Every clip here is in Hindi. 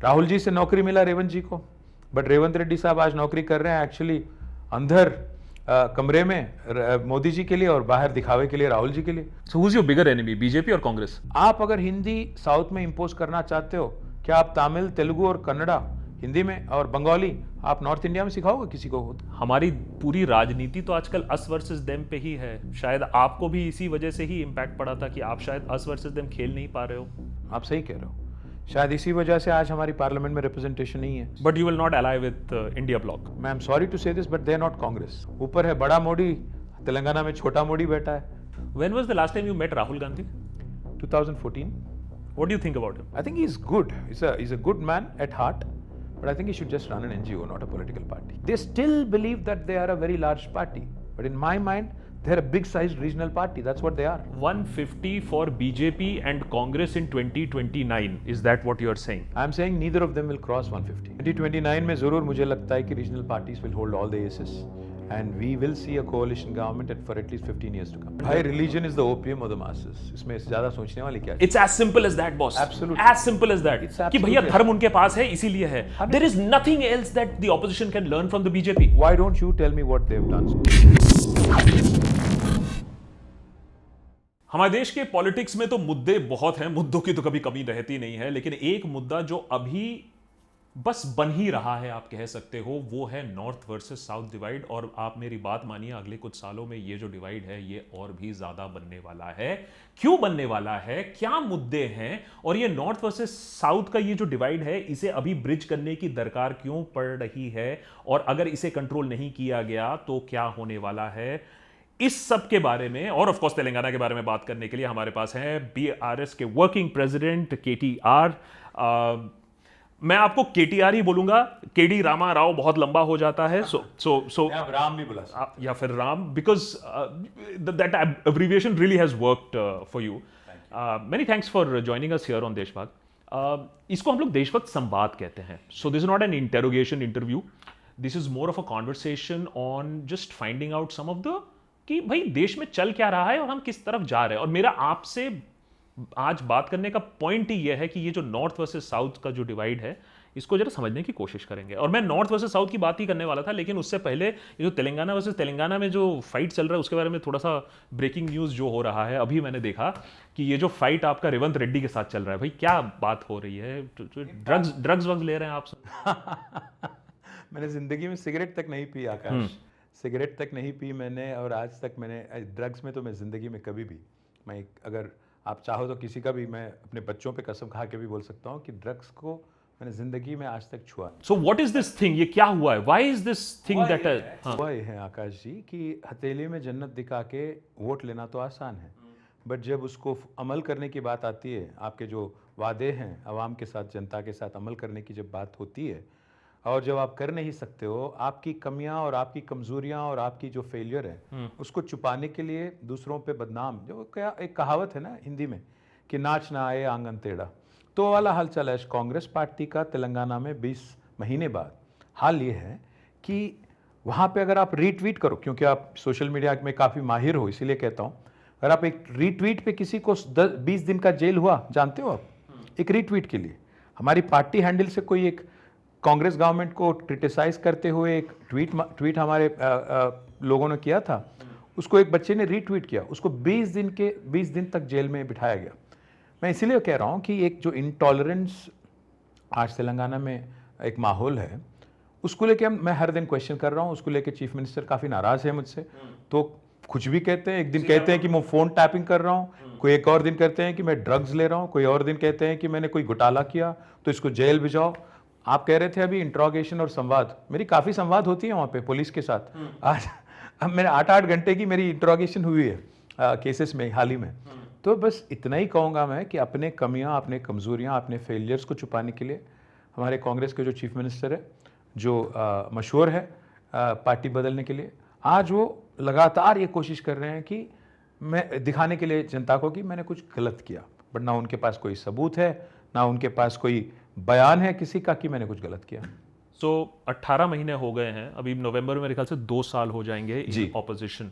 राहुल जी से नौकरी मिला रेवंत जी को, बट रेवंत रेड्डी साहब आज नौकरी कर रहे हैं एक्चुअली अंदर कमरे में मोदी जी के लिए और बाहर दिखावे के लिए राहुल जी के लिए। So who is your bigger enemy, BJP और कांग्रेस? आप अगर हिंदी साउथ में इंपोज करना चाहते हो, क्या आप तमिल, तेलुगु और कन्नड़ा हिंदी में और बंगाली आप नॉर्थ इंडिया में सिखाओगे किसी को? हमारी पूरी राजनीति तो आजकल अस वर्सेस देम पे ही है। शायद आपको भी इसी वजह से ही इम्पैक्ट पड़ा था कि आप शायद अस वर्सेस देम खेल नहीं पा रहे हो। आप सही कह रहे हो, शायद इसी वजह से आज हमारी पार्लियामेंट में रिप्रेजेंटेशन नहीं है। But you will not ally with India block. मैं am sorry to say this but they are not Congress. ऊपर है बड़ा मोदी, तेलंगाना में छोटा मोदी बैठा है। When was the last time you met Rahul Gandhi? 2014। What do you think about him? I think he's good. He's a good man at heart, but I think he should just run an NGO, not a political party. They still believe that they are a very large party, but in my mind, they're a big-sized regional party. That's what they are. 150 for BJP and Congress in 2029. Is that what you are saying? I'm saying neither of them will cross 150. 2029 में जरूर मुझे लगता है कि regional parties will hold all the aces, and we will see a coalition government for at least 15 years to come. भाई religion is the opium of the masses. इसमें ज्यादा सोचने वाली क्या है? It's as simple as that, boss. Absolutely. As simple as that. It's कि absolutely भैया as धर्म उनके पास है इसीलिए है. There is nothing else that the opposition can learn from the BJP. Why don't you tell me what they've done? हमारे देश के पॉलिटिक्स में तो मुद्दे बहुत हैं, मुद्दों की तो कभी कमी रहती नहीं है, लेकिन एक मुद्दा जो अभी बस बन ही रहा है, आप कह सकते हो, वो है नॉर्थ वर्सेस साउथ डिवाइड। और आप मेरी बात मानिए, अगले कुछ सालों में ये जो डिवाइड है ये और भी ज्यादा बनने वाला है। क्यों बनने वाला है, क्या मुद्दे हैं, और ये नॉर्थ वर्सेस साउथ का ये जो डिवाइड है इसे अभी ब्रिज करने की दरकार क्यों पड़ रही है, और अगर इसे कंट्रोल नहीं किया गया तो क्या होने वाला है, इस सब के बारे में और ऑफ कोर्स तेलंगाना के बारे में बात करने के लिए हमारे पास हैं बीआरएस के वर्किंग प्रेसिडेंट केटीआर। मैं आपको केटीआर ही बोलूंगा, केडी रामा राव बहुत लंबा हो जाता है, सो राम भी बोला या फिर Ram, because that abbreviation really has worked for you. Many thanks for joining us here on देशभाग। इसको हम लोग देशभक्त संवाद कहते हैं। So this is not an interrogation interview, this is more of a conversation on just finding out some of the कि भाई देश में चल क्या रहा है और हम किस तरफ जा रहे हैं। और मेरा आपसे आज बात करने का पॉइंट ही यह है कि ये जो नॉर्थ वर्सेस साउथ का जो डिवाइड है इसको जरा समझने की कोशिश करेंगे। और मैं नॉर्थ वर्सेस साउथ की बात ही करने वाला था, लेकिन उससे पहले ये जो तेलंगाना वर्सेस तेलंगाना में जो फाइट चल रहा है उसके बारे में थोड़ा सा ब्रेकिंग न्यूज़ जो हो रहा है। अभी मैंने देखा कि ये जो फाइट आपका रेवंत रेड्डी के साथ चल रहा है, भाई क्या बात हो रही है? ड्रग्स ले रहे हैं आप? मैंने जिंदगी में सिगरेट तक नहीं पी आकाश, सिगरेट तक नहीं पी मैंने, और आज तक मैंने ड्रग्स में तो मैं ज़िंदगी में कभी भी, मैं अगर आप चाहो तो किसी का भी, मैं अपने बच्चों पे कसम खा के भी बोल सकता हूँ कि ड्रग्स को मैंने ज़िंदगी में आज तक छुआ। So what is this thing, ये क्या हुआ है, why is this thing that हुआ है आकाश जी कि हथेली में जन्नत दिखा के वोट लेना तो आसान है, बट जब उसको अमल करने की बात आती है, आपके जो वादे हैं आवाम के साथ, जनता के साथ अमल करने की जब बात होती है, और जब आप कर नहीं सकते हो, आपकी कमियां और आपकी कमजोरियां और आपकी जो फेलियर है उसको छुपाने के लिए दूसरों पे बदनाम, जो क्या एक कहावत है ना हिंदी में कि नाच ना आए आंगन टेढ़ा, तो वाला हाल चला है कांग्रेस पार्टी का तेलंगाना में 20 महीने बाद। हाल ये है कि वहाँ पे अगर आप रीट्वीट करो, क्योंकि आप सोशल मीडिया में काफ़ी माहिर हो इसीलिए कहता हूँ, अगर आप एक रीट्वीट पे किसी को 20 दिन का जेल हुआ, जानते हो आप, एक रीट्वीट के लिए। हमारी पार्टी हैंडल से कोई एक कांग्रेस गवर्नमेंट को क्रिटिसाइज करते हुए एक ट्वीट हमारे लोगों ने किया था, उसको एक बच्चे ने रीट्वीट किया, उसको 20 दिन तक जेल में बिठाया गया। मैं इसीलिए कह रहा हूँ कि एक जो इंटॉलरेंस आज तेलंगाना में एक माहौल है, उसको लेके मैं हर दिन क्वेश्चन कर रहा हूँ, उसको लेके चीफ मिनिस्टर काफ़ी नाराज़ है मुझसे, तो कुछ भी कहते हैं। एक दिन कहते हैं कि मैं फ़ोन टैपिंग कर रहा हूँ, कोई एक और दिन कहते हैं कि मैं ड्रग्स ले रहा हूँ, कोई और दिन कहते हैं कि मैंने कोई घोटाला किया तो इसको जेल भिजाओ। आप कह रहे थे अभी इंट्रोगेशन और संवाद, मेरी काफ़ी संवाद होती है वहाँ पे पुलिस के साथ। आज अब मेरे 8-8 घंटे की मेरी इंट्रोगेशन हुई है केसेस में हाल ही में। तो बस इतना ही कहूँगा मैं कि अपने कमियाँ, अपने कमज़ोरियाँ, अपने फेलियर्स को छुपाने के लिए हमारे कांग्रेस के जो चीफ मिनिस्टर है, जो मशहूर है पार्टी बदलने के लिए, आज वो लगातार ये कोशिश कर रहे हैं कि मैं दिखाने के लिए जनता को कि मैंने कुछ गलत किया, बट ना उनके पास कोई सबूत है, ना उनके पास कोई बयान है किसी का कि मैंने कुछ गलत किया। सो 18 महीने हो गए हैं, अभी नवंबर में मेरे ख्याल से 2 साल हो जाएंगे in opposition.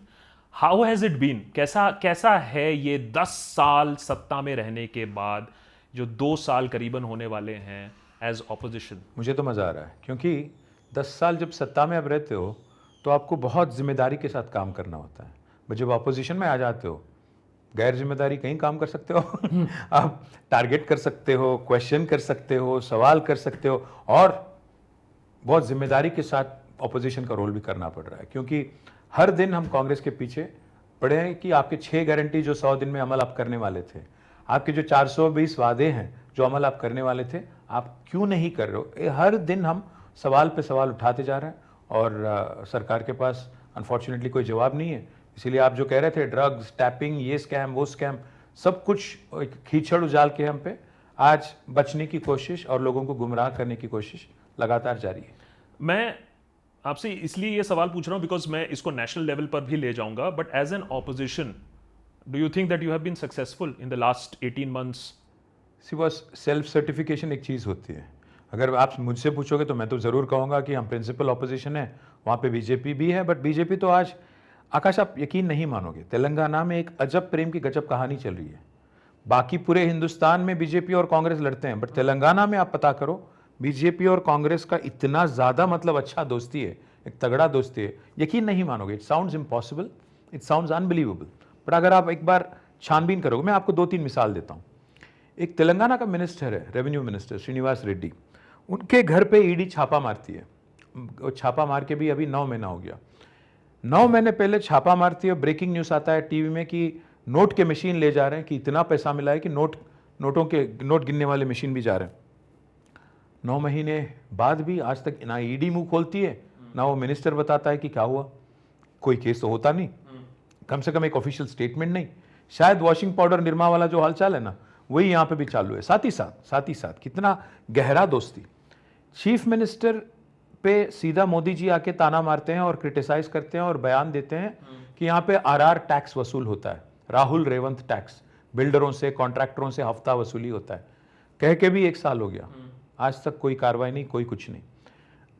How has it been, कैसा है ये 10 साल सत्ता में रहने के बाद, जो 2 साल करीबन होने वाले हैं, as opposition? मुझे तो मज़ा आ रहा है क्योंकि 10 साल जब सत्ता में आप रहते हो तो आपको बहुत जिम्मेदारी के साथ काम करना होता है, बट जब अपोजिशन में आ जाते हो गैर जिम्मेदारी कहीं काम कर सकते हो आप टारगेट कर सकते हो, क्वेश्चन कर सकते हो, सवाल कर सकते हो, और बहुत जिम्मेदारी के साथ अपोजिशन का रोल भी करना पड़ रहा है क्योंकि हर दिन हम कांग्रेस के पीछे पड़े हैं कि आपके 6 गारंटी जो 100 दिन में अमल आप करने वाले थे, आपके जो 420 वादे हैं जो अमल आप करने वाले थे, आप क्यों नहीं कर रहे हो। हर दिन हम सवाल पे सवाल उठाते जा रहे हैं और सरकार के पास अनफॉर्चुनेटली कोई जवाब नहीं है। इसीलिए आप जो कह रहे थे ड्रग्स, टैपिंग, ये स्कैम, वो स्कैम, सब कुछ एक कीचड़ उजाल के हम पे आज बचने की कोशिश और लोगों को गुमराह करने की कोशिश लगातार जारी है। मैं आपसे इसलिए ये सवाल पूछ रहा हूं बिकॉज मैं इसको नेशनल लेवल पर भी ले जाऊंगा, but as an opposition do you think that you have been successful in the last 18 months? See बस सेल्फ सर्टिफिकेशन एक चीज़ होती है। अगर आप मुझसे पूछोगे तो मैं तो ज़रूर कहूँगा कि हम प्रिंसिपल ऑपोजिशन है, वहाँ पे बीजेपी भी है, बट बीजेपी तो आज, आकाश आप यकीन नहीं मानोगे, तेलंगाना में एक अजब प्रेम की गजब कहानी चल रही है। बाकी पूरे हिंदुस्तान में बीजेपी और कांग्रेस लड़ते हैं, बट तेलंगाना में आप पता करो बीजेपी और कांग्रेस का इतना ज़्यादा मतलब अच्छा दोस्ती है, एक तगड़ा दोस्ती है, यकीन नहीं मानोगे। It sounds impossible, it sounds unbelievable, but अगर आप एक बार छानबीन करोगे, मैं आपको 2-3 मिसाल देता हूँ। एक तेलंगाना का मिनिस्टर है, रेवेन्यू मिनिस्टर श्रीनिवास रेड्डी, उनके घर पे ईडी छापा मारती है। वो छापा मार के भी अभी 9 महीना हो गया। 9 महीने पहले छापा मारती है, ब्रेकिंग न्यूज़ आता है टीवी में कि नोट के मशीन ले जा रहे हैं, कि इतना पैसा मिला है कि नोट गिनने वाले मशीन भी जा रहे हैं। 9 महीने बाद भी आज तक ना ईडी मुंह खोलती है, ना वो मिनिस्टर बताता है कि क्या हुआ। कोई केस तो होता नहीं, कम से कम एक ऑफिशियल स्टेटमेंट नहीं। शायद वॉशिंग पाउडर निरमा वाला जो हालचाल है ना, वही यहाँ पे भी चालू है। साथ ही साथ कितना गहरा दोस्ती। चीफ मिनिस्टर पे सीधा मोदी जी आके ताना मारते हैं और क्रिटिसाइज करते हैं और बयान देते हैं कि यहाँ पे आरआर टैक्स वसूल होता है, राहुल रेवंत टैक्स, बिल्डरों से, कॉन्ट्रैक्टरों से हफ्ता वसूली होता है। कह के भी 1 साल हो गया, आज तक कोई कार्रवाई नहीं, कोई कुछ नहीं।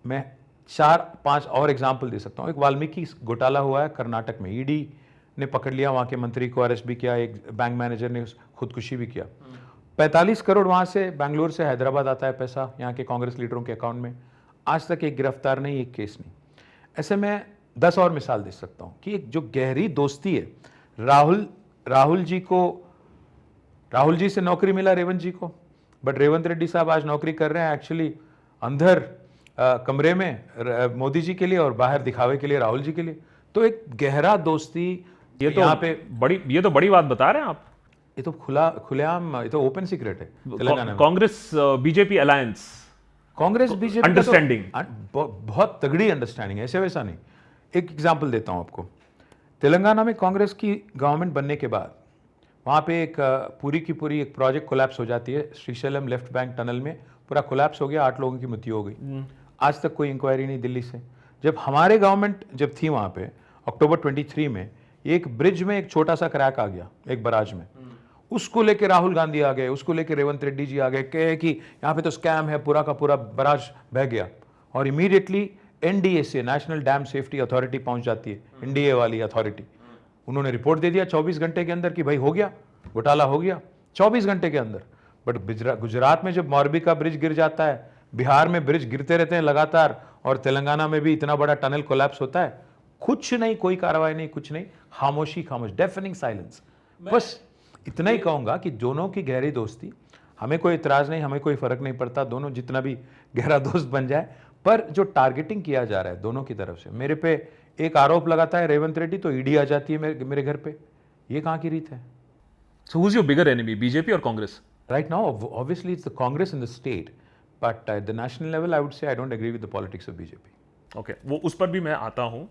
मैं 4-5 और एग्जाम्पल दे सकता हूँ। एक वाल्मीकि घोटाला हुआ है कर्नाटक में, ईडी ने पकड़ लिया, वहाँ के मंत्री को अरेस्ट भी किया, एक बैंक मैनेजर ने खुदकुशी भी किया। 45 करोड़ वहाँ से बेंगलोर से हैदराबाद आता है पैसा, यहाँ के कांग्रेस लीडरों के अकाउंट में। आज तक एक गिरफ्तार नहीं, एक केस नहीं। ऐसे में 10 और मिसाल दे सकता हूँ कि एक जो गहरी दोस्ती है, राहुल जी से नौकरी मिला रेवंत जी को, बट रेवंत रेड्डी साहब आज नौकरी कर रहे हैं एक्चुअली अंदर कमरे में मोदी जी के लिए और बाहर दिखावे के लिए राहुल जी के लिए। तो एक गहरा दोस्ती, ये तो बड़ी बात बता रहे हैं आप। ये तो खुलेआम, ये तो ओपन सीक्रेट है तेलंगाना में। Congress BJP alliance, Congress BJP understanding, बहुत तगड़ी अंडरस्टैंडिंग है, ऐसे वैसा नहीं। एक एग्जांपल देता हूं आपको। तेलंगाना में कांग्रेस की गवर्नमेंट बनने के बाद वहाँ पे एक पूरी की पूरी एक प्रोजेक्ट कोलैप्स हो जाती है। श्रीशैलम लेफ्ट बैंक टनल में पूरा कोलैप्स हो गया, 8 लोगों की मृत्यु हो गई। आज तक कोई इंक्वायरी नहीं दिल्ली से। जब हमारे गवर्नमेंट जब थी वहाँ पे अक्टूबर 23 में, एक ब्रिज में एक छोटा सा क्रैक आ गया, एक बराज में, उसको लेके राहुल गांधी आ गए, उसको लेके रेवंत रेड्डी जी आ गए, कहे कि यहाँ पे तो स्कैम है, पूरा का पूरा बराज बह गया। और immediately NDSA, national dam safety authority पहुंच जाती है, एनडीए वाली अथॉरिटी। उन्होंने रिपोर्ट दे दिया 24 घंटे के अंदर कि भाई हो गया, घोटाला हो गया, 24 घंटे के अंदर। बट गुजरात में जब मोरबी का ब्रिज गिर जाता है, बिहार में ब्रिज गिरते रहते हैं लगातार, और तेलंगाना में भी इतना बड़ा टनल कोलैप्स होता है, कुछ नहीं, कोई कार्रवाई नहीं, कुछ नहीं, खामोश, डेफनिंग साइलेंस। बस इतना ही कहूंगा कि दोनों की गहरी दोस्ती, हमें कोई इतराज नहीं, हमें कोई फर्क नहीं पड़ता, दोनों जितना भी गहरा दोस्त बन जाए, पर जो टारगेटिंग किया जा रहा है दोनों की तरफ से, मेरे पे एक आरोप लगाता है रेवंत रेड्डी तो ईडी आ जाती है मेरे घर पे, ये कहाँ की रीत है? So who's your bigger enemy, BJP और Congress? Right now, obviously it's the Congress in the state, but at the national level, I would say I don't agree with the politics of BJP. Okay, वो उस पर भी मैं आता हूँ।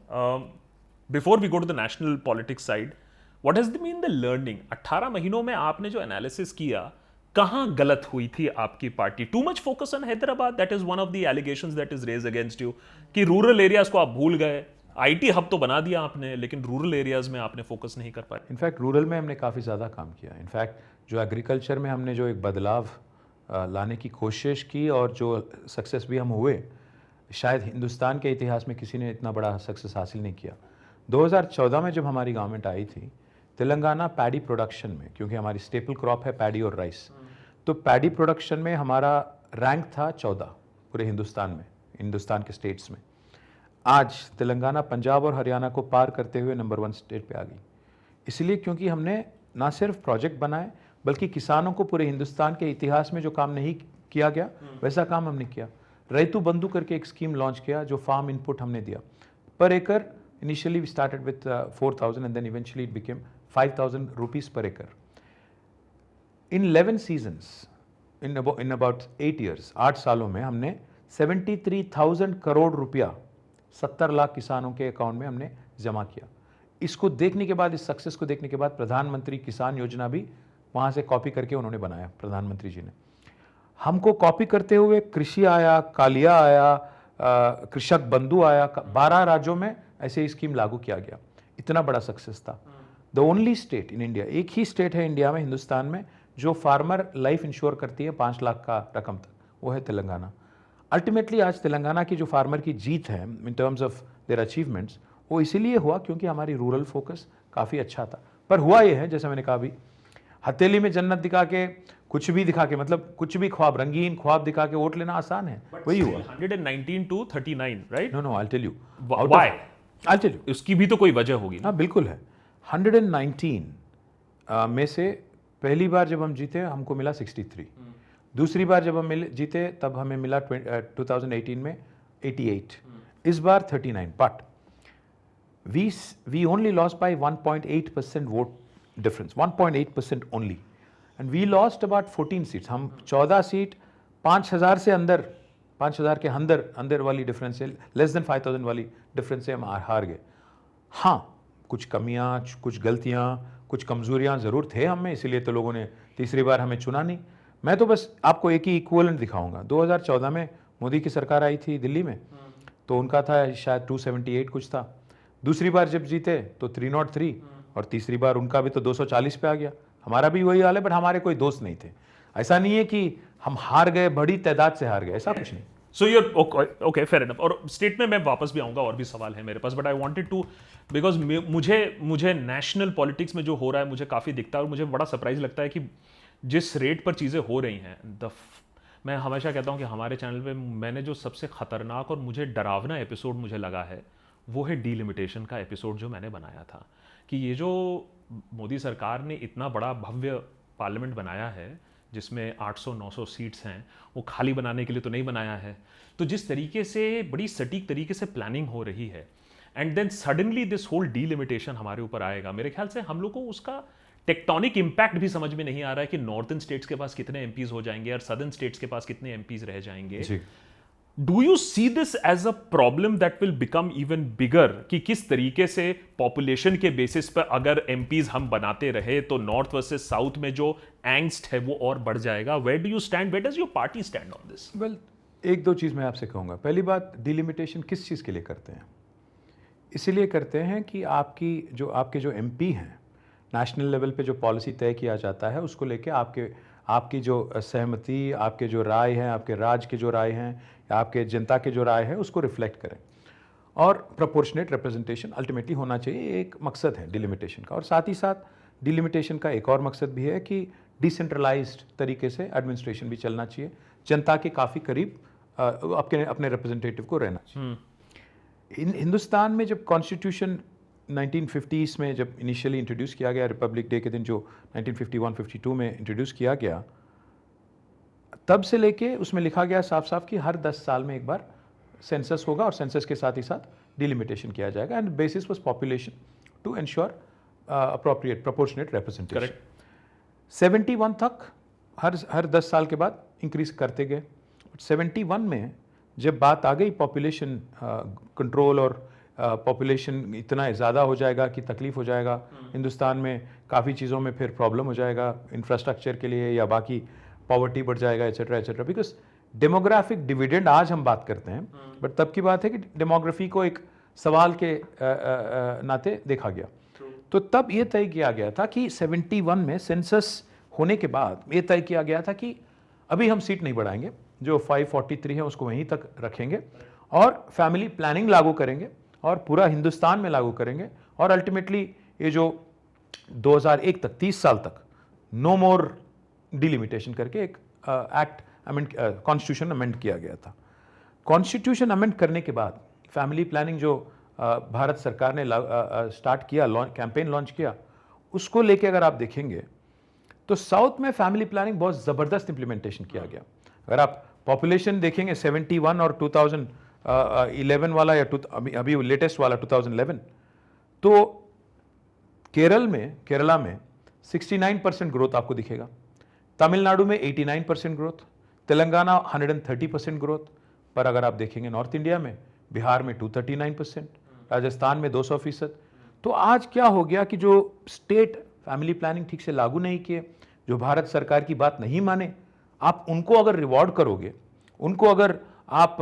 Before we go to the national politics side, what has been the learning? 18 महीनों में आपने जो एनालिसिस किया, कहाँ गलत हुई थी आपकी party? Too much focus on Hyderabad, that is one of the allegations that is raised against you, कि रूरल एरियाज को आप भूल गए। आईटी हब तो बना दिया आपने, लेकिन रूरल एरियाज में आपने फोकस नहीं कर पाए। इनफैक्ट रूरल में हमने काफ़ी ज़्यादा काम किया। इनफैक्ट जो एग्रीकल्चर में हमने जो एक बदलाव लाने की कोशिश की और जो सक्सेस भी हम हुए, शायद हिंदुस्तान के इतिहास में किसी ने इतना बड़ा सक्सेस हासिल नहीं किया। 2014 में जब हमारी गवर्नमेंट आई थी, तेलंगाना पैडी प्रोडक्शन में, क्योंकि हमारी स्टेपल क्रॉप है पैडी और राइस, तो पैडी प्रोडक्शन में हमारा रैंक था 14 पूरे हिंदुस्तान में, हिंदुस्तान के स्टेट्स में। आज तेलंगाना पंजाब और हरियाणा को पार करते हुए नंबर 1 स्टेट पे आ गई। इसलिए क्योंकि हमने ना सिर्फ प्रोजेक्ट बनाए बल्कि किसानों को पूरे हिंदुस्तान के इतिहास में जो काम नहीं किया गया वैसा काम हमने किया। रैतु बंधु करके एक स्कीम लॉन्च किया जो फार्म इनपुट हमने दिया पर एकड़। Initially we started with 4,000 and then eventually it became 5,000 rupees पर एकड़। In 11 seasons in about 8 years, 8 सालों में हमने 73,000 करोड़ रुपया 70 लाख किसानों के अकाउंट में हमने जमा किया। इसको देखने के बाद, इस सक्सेस को देखने के बाद प्रधानमंत्री किसान योजना भी वहाँ से कॉपी करके उन्होंने बनाया, प्रधानमंत्री जी ने। हमको कॉपी करते हुए कृषि आया, कालिया आया, कृषक बंधु आया, 12 राज्यों में ऐसे ही स्कीम लागू किया गया। इतना बड़ा सक्सेस था। The only state in India, एक ही स्टेट है इंडिया में, हिंदुस्तान में, जो फार्मर लाइफ इंश्योर करती है 5 लाख का रकम तक, वो है तेलंगाना। अल्टीमेटली आज तेलंगाना की जो फार्मर की जीत है in terms of their achievements, वो इसीलिए हुआ क्योंकि हमारी रूरल फोकस काफ़ी अच्छा था। पर हुआ ये है, जैसे मैंने कहा अभी, हथेली में जन्नत दिखा के, कुछ भी दिखा के, मतलब कुछ भी ख्वाब, रंगीन ख्वाब दिखा के वोट लेना आसान है, वही हुआ। 119 to 39, right? No I tell you Why? I tell you उसकी भी तो कोई वजह होगी ना। हाँ बिल्कुल है। 119 में से पहली बार जब हम जीते हमको मिला 63, दूसरी बार जब हम जीते तब हमें मिला 2018 में 88, इस बार 39। But we only lost by 1.8% vote difference, 1.8% only, and we lost about 14 seats। हम 14 सीट 5,000 से अंदर, 5,000 के अंदर वाली डिफरेंस से, लेस देन 5,000 वाली डिफरेंस से हम हार गए। हाँ, कुछ कमियां, कुछ गलतियां, कुछ कमजोरियां ज़रूर थे हम में, इसीलिए तो लोगों ने तीसरी बार हमें चुना नहीं। मैं तो बस आपको एक ही इक्विवेलेंट दिखाऊंगा। 2014 में मोदी की सरकार आई थी दिल्ली में, तो उनका था शायद 278 कुछ था। दूसरी बार जब जीते तो 303, और तीसरी बार उनका भी तो 240 पे आ गया। हमारा भी वही हाल है, बट हमारे कोई दोस्त नहीं थे। ऐसा नहीं है कि हम हार गए, बड़ी तादाद से हार गए, ऐसा कुछ नहीं। सो यूर ओके, फेयर इनफ। और स्टेट में मैं वापस भी आऊंगा, और भी सवाल है मेरे पास, but I wanted to, because मुझे नेशनल पॉलिटिक्स में जो हो रहा है मुझे काफ़ी दिखता है, और मुझे बड़ा सरप्राइज लगता है कि जिस रेट पर चीज़ें हो रही हैं। मैं हमेशा कहता हूँ कि हमारे चैनल पे मैंने जो सबसे खतरनाक और मुझे डरावना एपिसोड मुझे लगा है वो है डीलिमिटेशन का एपिसोड जो मैंने बनाया था, कि ये जो मोदी सरकार ने इतना बड़ा भव्य पार्लियामेंट बनाया है जिसमें 800-900 सीट्स हैं, वो खाली बनाने के लिए तो नहीं बनाया है। तो जिस तरीके से बड़ी सटीक तरीके से प्लानिंग हो रही है, and then suddenly this whole delimitation हमारे ऊपर आएगा, मेरे ख्याल से हम लोग को उसका टेक्टोनिक इम्पैक्ट भी समझ में नहीं आ रहा है कि नॉर्थन स्टेट्स के पास कितने एमपीज हो जाएंगे और सदर्न स्टेट्स के पास कितने एमपीज रह जाएंगे। Do you see this as a problem that will become even bigger, कि किस तरीके से पॉपुलेशन के बेसिस पर अगर एमपीज हम बनाते रहे तो नॉर्थ वर्सेस साउथ में जो एंगस्ट है वो और बढ़ जाएगा? Where do you stand, where does your party stand on this? Well, एक दो चीज़ मैं आपसे कहूँगा। पहली बात, डिलिमिटेशन किस चीज़ के लिए करते हैं? इसीलिए करते हैं कि आपके जो एमपी हैं, नेशनल लेवल पे जो पॉलिसी तय किया जाता है उसको लेके आपकी जो सहमति, आपके जो राय हैं, आपके राज्य के जो राय हैं, या आपके जनता के जो राय है उसको रिफ्लेक्ट करें। और प्रोपोर्शनेट रिप्रेजेंटेशन अल्टीमेटली होना चाहिए, एक मकसद है डिलिमिटेशन का। और साथ ही साथ डिलिमिटेशन का एक और मकसद भी है कि डिसेंट्रलाइज्ड तरीके से एडमिनिस्ट्रेशन भी चलना चाहिए, जनता के काफ़ी करीब अपने रिप्रेजेंटेटिव को रहना चाहिए। हिंदुस्तान में जब कॉन्स्टिट्यूशन 1950s में जब इनिशियली इंट्रोड्यूस किया गया, रिपब्लिक डे के दिन जो 1951-52 में इंट्रोड्यूस किया गया, तब से लेके उसमें लिखा गया साफ साफ कि हर 10 साल में एक बार सेंसस होगा, और सेंसस के साथ ही साथ डिलिमिटेशन किया जाएगा, and basis was population to ensure appropriate proportionate representation. 71 तक हर 10 साल के बाद इंक्रीज करते गए। 71 में जब बात आ गई पॉपुलेशन कंट्रोल और पॉपुलेशन इतना ज़्यादा हो जाएगा कि तकलीफ हो जाएगा, हिंदुस्तान में काफ़ी चीज़ों में फिर प्रॉब्लम हो जाएगा इंफ्रास्ट्रक्चर के लिए, या बाकी पॉवर्टी बढ़ जाएगा, etcetera etcetera. Because demographic dividend आज हम बात करते हैं, बट तब की बात है कि डेमोग्राफी को एक सवाल के नाते देखा गया। तो तब ये तय किया गया था कि 71 में सेंसस होने के बाद ये तय किया गया था कि अभी हम सीट नहीं बढ़ाएंगे, जो 543 है उसको वहीं तक रखेंगे, और फैमिली प्लानिंग लागू करेंगे और पूरा हिंदुस्तान में लागू करेंगे। और अल्टीमेटली ये जो 2001 तक 30 साल तक नो मोर डिलिमिटेशन करके एक एक्ट कॉन्स्टिट्यूशन अमेंड किया गया था। कॉन्स्टिट्यूशन अमेंड करने के बाद फैमिली प्लानिंग जो भारत सरकार ने स्टार्ट किया, कैंपेन लॉन्च किया, उसको लेके अगर आप देखेंगे तो साउथ में फैमिली प्लानिंग बहुत ज़बरदस्त इंप्लीमेंटेशन किया गया। अगर आप पॉपुलेशन देखेंगे 71 और 2011 वाला या अभी लेटेस्ट वाला 2011, तो केरला में 69% ग्रोथ आपको दिखेगा, तमिलनाडु में 89% ग्रोथ, तेलंगाना 130% ग्रोथ। पर अगर आप देखेंगे नॉर्थ इंडिया में, बिहार में 239%, राजस्थान में 200%। तो आज क्या हो गया कि जो स्टेट फैमिली प्लानिंग ठीक से लागू नहीं किए, जो भारत सरकार की बात नहीं माने, आप उनको अगर रिवॉर्ड करोगे, उनको अगर आप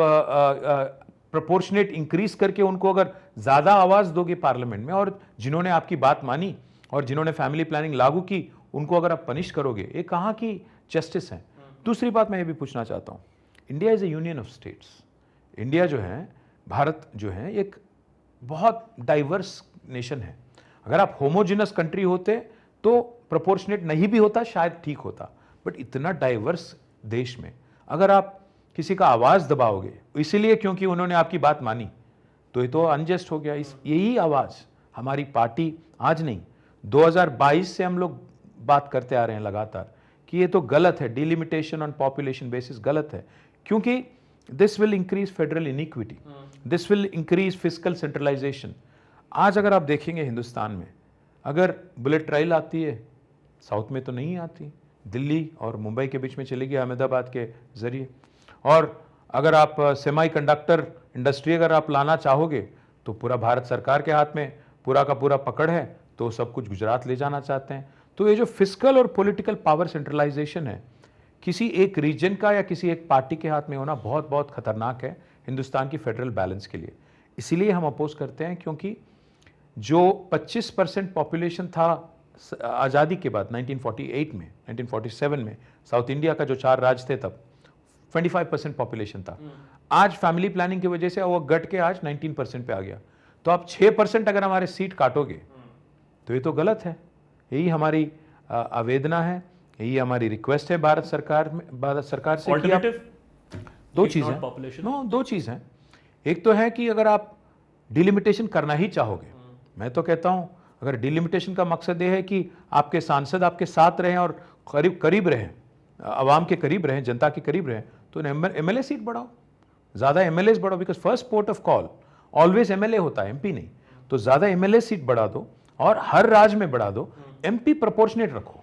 प्रोपोर्शनेट इंक्रीज करके उनको अगर ज़्यादा आवाज़ दोगे पार्लियामेंट में, और जिन्होंने आपकी बात मानी और जिन्होंने फैमिली प्लानिंग लागू की उनको अगर आप पनिश करोगे, ये कहाँ की जस्टिस है। दूसरी बात मैं ये भी पूछना चाहता हूँ, India is A union of states. India जो है, भारत जो है, एक बहुत डाइवर्स नेशन है। अगर आप होमोजिनस कंट्री होते तो प्रोपोर्शनेट नहीं भी होता, शायद ठीक होता, बट इतना डाइवर्स देश में अगर आप किसी का आवाज़ दबाओगे इसीलिए क्योंकि उन्होंने आपकी बात मानी, तो ये तो अनजस्ट हो गया। यही आवाज़ हमारी पार्टी आज नहीं, 2022 से हम लोग बात करते आ रहे हैं लगातार कि ये तो गलत है, डिलिमिटेशन ऑन पॉपुलेशन बेसिस गलत है, क्योंकि this will increase federal inequity, this will increase fiscal centralisation. आज अगर आप देखेंगे हिंदुस्तान में, अगर बुलेट ट्रेन आती है, साउथ में तो नहीं आती, दिल्ली और मुंबई के बीच में चलेगी अहमदाबाद के जरिए। और अगर आप सेमीकंडक्टर इंडस्ट्री अगर आप लाना चाहोगे तो पूरा भारत सरकार के हाथ में पूरा का पूरा पकड़ है, तो सब कुछ गुजरात ले जाना चाहते हैं। तो ये जो फिस्कल और पॉलिटिकल पावर सेंट्रलाइजेशन है, किसी एक रीजन का या किसी एक पार्टी के हाथ में होना बहुत बहुत खतरनाक है हिंदुस्तान की फेडरल बैलेंस के लिए। इसीलिए हम अपोज करते हैं, क्योंकि जो 25% पॉपुलेशन था आज़ादी के बाद 1948 में, 1947 में साउथ इंडिया का जो 4 राज्य थे तब 25% पॉपुलेशन था। आज फैमिली प्लानिंग की वजह से वो घट के आज 19% पे आ गया। तो आप 6% अगर हमारे सीट काटोगे तो ये तो गलत है। यही हमारी आवेदना है, यही हमारी रिक्वेस्ट है भारत सरकार से कि आप दो चीज़ हैं। एक तो है कि अगर आप डिलिमिटेशन करना ही चाहोगे, मैं तो कहता हूं अगर डिलिमिटेशन का मकसद ये है कि आपके सांसद आपके साथ रहें और करीब रहें, आवाम के करीब रहें, जनता के करीब रहें, तो एमएलए सीट बढ़ाओ, ज़्यादा एमएलएस बढ़ाओ, because first port of call always MLA होता है, एमपी नहीं। तो ज़्यादा एमएलए सीट बढ़ा दो और हर राज्य में बढ़ा दो। एमपी प्रोपोर्शनेट रखो।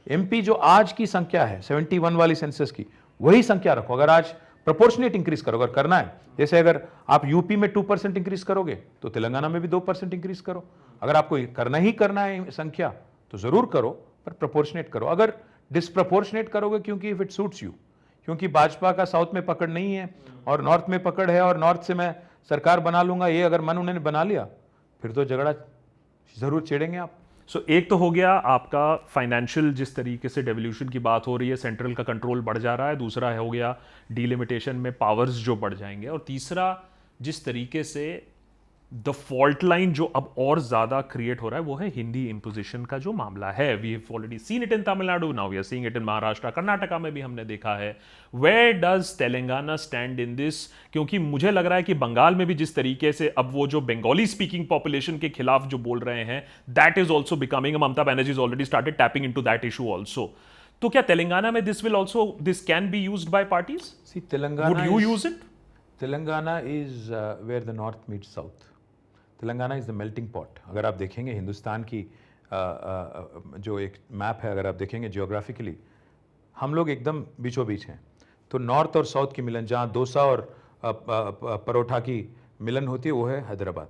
एमपी जो आज की संख्या है 71 वाली सेंसस की, वही संख्या रखो। अगर आज प्रोपोर्शनेट इंक्रीज करो, अगर करना है, जैसे अगर आप यूपी में 2% इंक्रीज करोगे तो तेलंगाना में भी 2% इंक्रीज करो। अगर आपको करना है संख्या तो जरूर करो, पर प्रोपोर्शनेट करो। अगर डिस्प्रपोर्शनेट करोगे, क्योंकि इफ इट सूट्स यू, क्योंकि भाजपा का साउथ में पकड़ नहीं है और नॉर्थ में पकड़ है और नॉर्थ से मैं सरकार बना लूंगा, ये अगर मन उन्होंने बना लिया, फिर तो झगड़ा जरूर छेड़ेंगे आप। एक तो हो गया आपका फाइनेंशियल, जिस तरीके से डेवल्यूशन की बात हो रही है, सेंट्रल का कंट्रोल बढ़ जा रहा है। दूसरा हो गया डिलिमिटेशन में पावर्स जो बढ़ जाएंगे, और तीसरा जिस तरीके से द फॉल्ट लाइन जो अब और ज्यादा क्रिएट हो रहा है वो है हिंदी इम्पोजिशन का जो मामला है। We have already seen it in Tamil Nadu, now we are seeing it in Maharashtra, Karnataka में भी हमने देखा है। Where does Telangana stand in this? क्योंकि मुझे लग रहा है कि बंगाल में भी जिस तरीके से अब वो जो बंगाली स्पीकिंग पॉपुलेशन के खिलाफ जो बोल रहे हैं, that is also becoming, Mamata Banerjee is already started tapping into that issue also. तो क्या तेलंगाना में this can be used by parties? See, Telangana, would you use it? Telangana is where the north meets south. Telangana is the melting pot. अगर आप देखेंगे हिंदुस्तान की जो एक मैप है, अगर आप देखेंगे जियोग्राफिकली, हम लोग एकदम बीचों बीच हैं। तो नॉर्थ और साउथ की मिलन, जहाँ डोसा और परोठा की मिलन होती है, वो है हैदराबाद।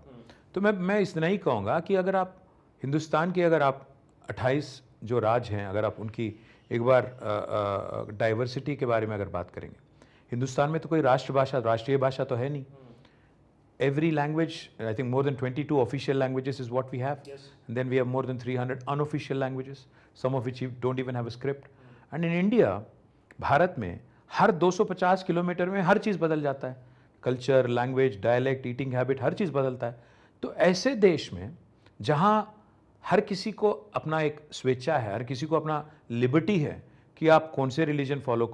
तो मैं इतना ही कहूँगा कि अगर आप हिंदुस्तान के अगर आप 28 जो राज्य हैं, अगर आप उनकी एक बार डाइवर्सिटी के बारे में अगर बात करेंगे, हिंदुस्तान में तो कोई राष्ट्रीय भाषा तो है नहीं। Every language, I think more than 22 official languages is what we have. Yes. And then we have more than 300 unofficial languages, some of which don't even have a script. And in India, Bharat में हर 250 किलोमीटर में हर चीज़ बदल जाता है। Culture, language, dialect, eating habit, हर चीज़ बदलता है। तो ऐसे देश में जहाँ हर किसी को अपना एक स्वेच्छा है, हर किसी को अपना लिबर्टी है कि कि आप कौन से रिलीजन फॉलो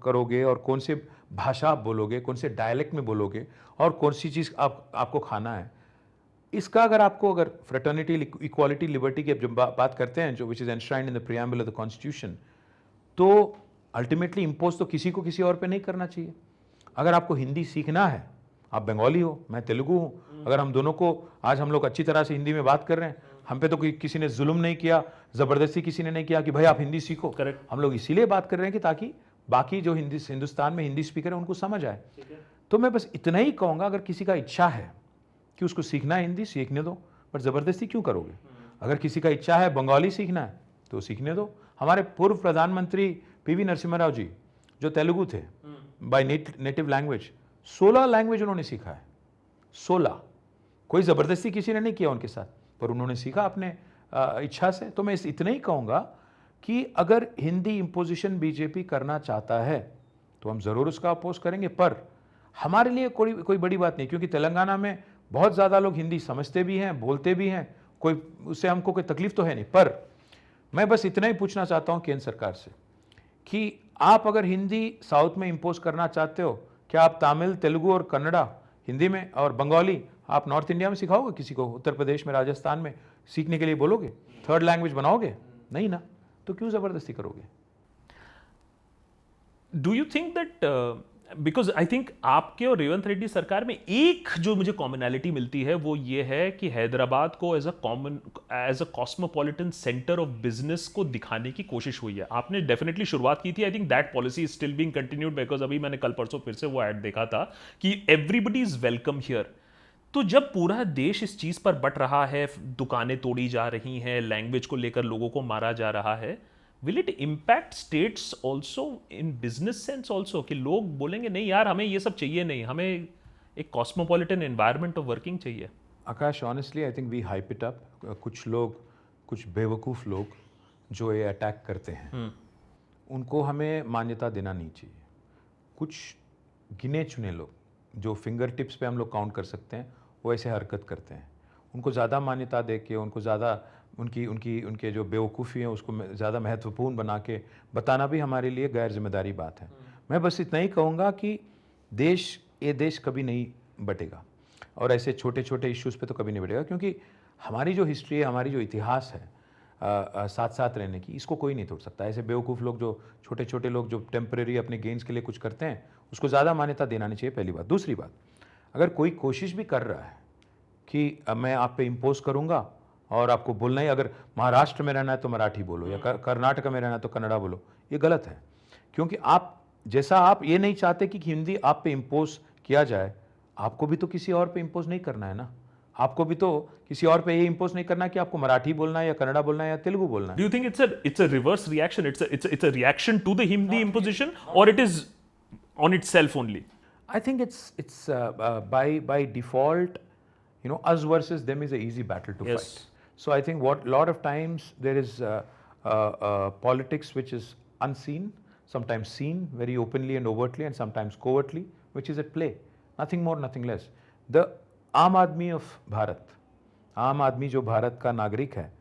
करोगे और कौन से भाषा आप बोलोगे, कौन से डायलेक्ट में बोलोगे और कौन सी चीज़ आपको खाना है। इसका अगर फ्रेटर्निटी, इक्वालिटी, लिबर्टी की जब बात करते हैं, जो which is enshrined in the preamble of the constitution, तो अल्टीमेटली इम्पोज तो किसी को किसी और पे नहीं करना चाहिए। अगर आपको हिंदी सीखना है, आप बंगाली हो, मैं तेलुगु हूँ, अगर हम दोनों को आज हम लोग अच्छी तरह से हिंदी में बात कर रहे हैं, हम पे तो किसी ने जुल्म नहीं किया, जबरदस्ती किसी ने नहीं किया कि भाई आप हिंदी सीखो। Correct. हम लोग इसीलिए बात कर रहे हैं कि ताकि बाकी जो हिंदुस्तान में हिंदी स्पीकर है उनको समझ आए। तो मैं बस इतना ही कहूँगा, अगर किसी का इच्छा है कि उसको सीखना है हिंदी, सीखने दो, पर ज़बरदस्ती क्यों करोगे? अगर किसी का इच्छा है बंगाली सीखना है तो सीखने दो। हमारे पूर्व प्रधानमंत्री पीवी नरसिम्हा राव जी, जो तेलुगु थे बाय नेटिव लैंग्वेज, 16 लैंग्वेज उन्होंने सीखा है। 16, कोई ज़बरदस्ती किसी ने नहीं किया उनके साथ, पर उन्होंने सीखा अपने इच्छा से। तो मैं इतना ही कहूँगा कि अगर हिंदी इम्पोजिशन बीजेपी करना चाहता है तो हम ज़रूर उसका अपोज करेंगे, पर हमारे लिए कोई बड़ी बात नहीं, क्योंकि तेलंगाना में बहुत ज़्यादा लोग हिंदी समझते भी हैं, बोलते भी हैं, कोई उससे हमको कोई तकलीफ तो है नहीं। पर मैं बस इतना ही पूछना चाहता हूँ केंद्र सरकार से कि आप अगर हिंदी साउथ में इम्पोज करना चाहते हो, क्या आप तमिल, तेलुगु और कन्नड़ा हिंदी में और बंगाली आप नॉर्थ इंडिया में सिखाओगे किसी को? उत्तर प्रदेश में, राजस्थान में सीखने के लिए बोलोगे? थर्ड लैंग्वेज बनाओगे? नहीं ना, तो क्यों ज़बरदस्ती करोगे? Do you think that, because I think आपके और रेवंत रेड्डी सरकार में एक जो मुझे कॉमनैलिटी मिलती है वो ये है कि हैदराबाद को as a cosmopolitan centre of business को दिखाने की कोशिश हुई है। आपने डेफिनेटली शुरुआत की थी, I think that policy is still being continued, because अभी मैंने कल परसों फिर से वो ऐड देखा था कि एवरीबडी इज वेलकम हियर। तो जब पूरा देश इस चीज पर बट रहा है, दुकानें तोड़ी जा रही हैं, लैंग्वेज को लेकर लोगों को मारा जा रहा है, will it impact states also in business sense also, कि लोग बोलेंगे नहीं यार हमें ये सब चाहिए नहीं, हमें एक कॉस्मोपॉलिटन एनवायरनमेंट ऑफ वर्किंग चाहिए? Akash, honestly I think we hype it up. कुछ लोग, कुछ बेवकूफ़ लोग जो ये अटैक करते हैं, उनको हमें मान्यता देना नहीं चाहिए। कुछ गिने चुने लोग जो फिंगर टिप्स पे हम लोग काउंट कर सकते हैं, वो ऐसे हरकत करते हैं। उनको ज़्यादा मान्यता दे के, उनको ज़्यादा उनके जो बेवकूफ़ी है उसको ज़्यादा महत्वपूर्ण बना के बताना भी हमारे लिए गैर जिम्मेदारी बात है। मैं बस इतना ही कहूँगा कि ये देश कभी नहीं बटेगा, और ऐसे छोटे छोटे इश्यूज़ पे तो कभी नहीं बटेगा, क्योंकि हमारी जो हिस्ट्री है, हमारी जो इतिहास है साथ साथ रहने की, इसको कोई नहीं तोड़ सकता। ऐसे बेवकूफ़ लोग, जो छोटे छोटे लोग जो टेम्परेरी अपने गेन्स के लिए कुछ करते हैं, उसको ज़्यादा मान्यता देना नहीं चाहिए, पहली बात। दूसरी बात, अगर कोई कोशिश भी कर रहा है कि मैं आप पे इम्पोज करूँगा और आपको बोलना ही, अगर महाराष्ट्र में रहना है तो मराठी बोलो, या कर्नाटक में रहना है तो कन्नड़ा बोलो, ये गलत है। क्योंकि आप ये नहीं चाहते कि हिंदी आप पे इम्पोज किया जाए, आपको भी तो किसी और पे इम्पोज नहीं करना है ना। आपको भी तो किसी और पे ये इम्पोज नहीं करना कि आपको मराठी बोलना है या कन्नड़ा बोलना है या तेलुगु बोलना है। Do you think it's a reverse reaction, it's a reaction to the Hindi imposition, और it is on itself only? I think it's by default, us versus them is an easy battle to Yes. fight. So I think what lot of times there is politics which is unseen, sometimes seen very openly and overtly, and sometimes covertly, which is at play. Nothing more, nothing less. The आम आदमी ऑफ भारत, आम आदमी जो भारत का नागरिक है,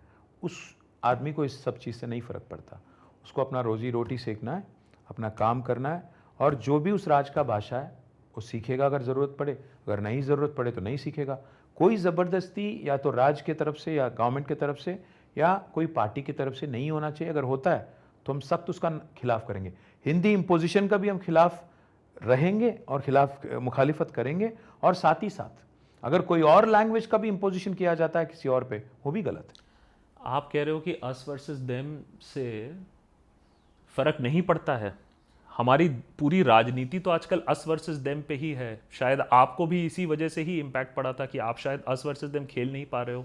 उस आदमी को इस सब चीज़ से नहीं फ़र्क पड़ता। उसको अपना रोजी रोटी सेकना है, अपना काम करना है, और जो भी उस राज का भाषा है वो सीखेगा अगर ज़रूरत पड़े, अगर नहीं ज़रूरत पड़े तो नहीं सीखेगा। कोई ज़बरदस्ती या तो राज के तरफ से या गवर्नमेंट की तरफ से या कोई पार्टी की तरफ से नहीं होना चाहिए। अगर होता है तो हम सख्त उसका खिलाफ करेंगे। हिंदी इम्पोजिशन का भी हम खिलाफ रहेंगे और खिलाफ मुखालिफत करेंगे, और साथ ही साथ अगर कोई और लैंग्वेज का भी इम्पोजिशन किया जाता है किसी और पे, वो भी गलत है। आप कह रहे हो कि अस वर्सेस देम से फर्क नहीं पड़ता है? हमारी पूरी राजनीति तो आजकल अस वर्सेस देम पे ही है। शायद आपको भी इसी वजह से ही इम्पैक्ट पड़ा था कि आप शायद अस वर्सेस देम खेल नहीं पा रहे हो।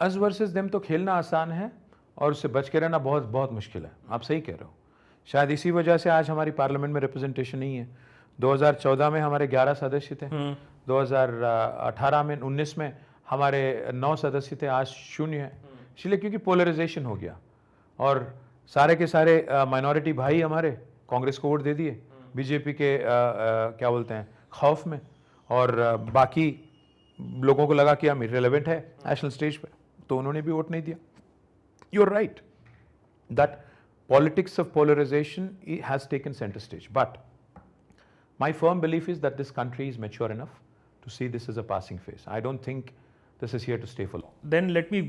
अस वर्सेस देम तो खेलना आसान है और उससे बच के रहना बहुत बहुत मुश्किल है। आप सही कह रहे हो। शायद इसी वजह से आज हमारी पार्लियामेंट में रिप्रेजेंटेशन नहीं है। 2014 में हमारे 11 सदस्य थे, 2018 में 19 में हमारे 9 सदस्य थे, आज 0 है। इसलिए क्योंकि पोलराइजेशन हो गया और सारे के सारे माइनॉरिटी भाई हमारे कांग्रेस को वोट दे दिए, बीजेपी के क्या बोलते हैं खौफ में, और बाकी लोगों को लगा कि हम इररिलेवेंट है नेशनल स्टेज पे, तो उन्होंने भी वोट नहीं दिया। You are right that politics of polarization has taken center stage. But my firm belief is that this country is mature enough to see this as a passing phase. I don't think this is here to stay for long. Then let me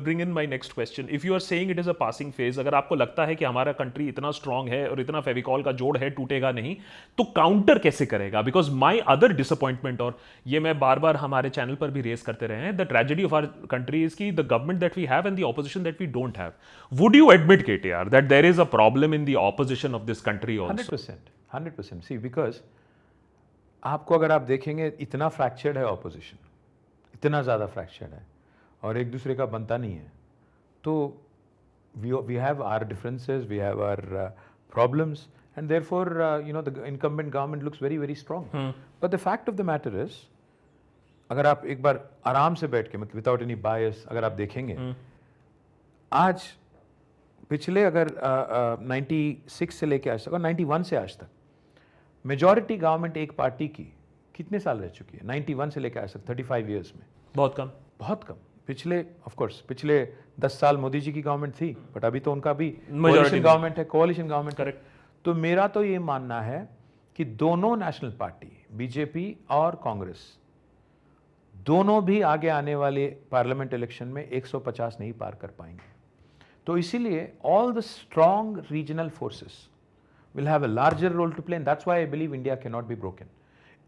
bring in my next question. If you are saying it is a passing phase, अगर आपको लगता है कि हमारा कंट्री इतना स्ट्रांग है और इतना फेविकॉल का जोड़ है, टूटेगा नहीं, तो काउंटर कैसे करेगा? बिकॉज माई अदर डिसअपॉइंटमेंट, और ये मैं बार बार हमारे चैनल पर भी रेस करते रहे हैं, the tragedy of our country is की the government that we have and the opposition that we don't have. Would you admit KTR that there is a problem in the opposition of this country also? 100%. See, because आपको अगर आप देखेंगे इतना फ्रैक्चर्ड है ऑपोजिशन, इतना ज़्यादा फ्रैक्चर्ड है और एक दूसरे का बनता नहीं है, तो we have our differences, we have our problems, and therefore the incumbent government looks very very strong. But the fact of the matter is, अगर आप एक बार आराम से बैठ के, मतलब विदाउट एनी बायस अगर आप देखेंगे, आज पिछले अगर 96 से लेके आज तक और 91 से आज तक मेजॉरिटी गवर्नमेंट एक पार्टी की कितने साल रह चुकी है? 91 से लेकर आज तक 35 इयर्स में बहुत कम, बहुत कम. पिछले ऑफ कोर्स पिछले 10 साल मोदी जी की गवर्नमेंट थी, बट अभी तो उनका भी कोalition गवर्नमेंट है, कोalition गवर्नमेंट. करेक्ट. तो मेरा तो ये मानना है कि दोनों नेशनल पार्टी, बीजेपी और कांग्रेस, दोनों भी आगे आने वाले पार्लियामेंट इलेक्शन में 150 नहीं पार कर पाएंगे. तो इसीलिए all the strong regional forces will have a larger role to play, and that's why I believe India cannot be broken.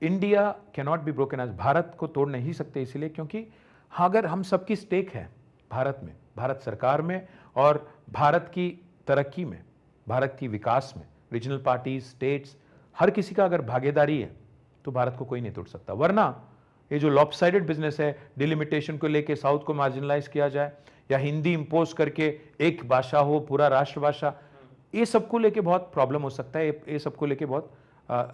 India cannot be broken as Bharat को तोड़ नहीं सकते, इसीलिए क्योंकि अगर हम सबकी स्टेक है भारत में, भारत सरकार में और भारत की तरक्की में, भारत की विकास में, रीजनल पार्टीज, स्टेट्स, हर किसी का अगर भागीदारी है तो भारत को कोई नहीं तोड़ सकता. वरना ये जो लॉपसाइडेड बिजनेस है, डिलिमिटेशन को लेके साउथ को मार्जिनलाइज किया जाए या हिंदी इंपोज करके एक भाषा हो पूरा राष्ट्रभाषा, ये सबको लेके बहुत प्रॉब्लम हो सकता है, ये सबको लेके बहुत